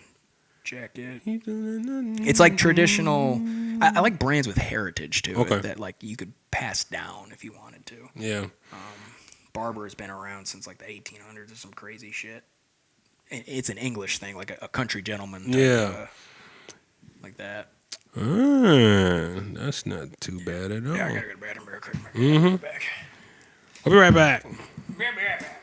Speaker 1: jacket. It's like traditional. I like brands with heritage to
Speaker 2: Okay.
Speaker 1: it that like you could pass down if you wanted to.
Speaker 2: Yeah.
Speaker 1: Barber has been around since like the 1800s or some crazy shit. It's an English thing, like a country gentleman. Type,
Speaker 2: Yeah.
Speaker 1: like that.
Speaker 2: That's not too bad at all.
Speaker 1: Yeah, I gotta go to the bathroom real quick.
Speaker 2: Mm-hmm.
Speaker 1: Back.
Speaker 2: I'll be right back.
Speaker 1: Be right back.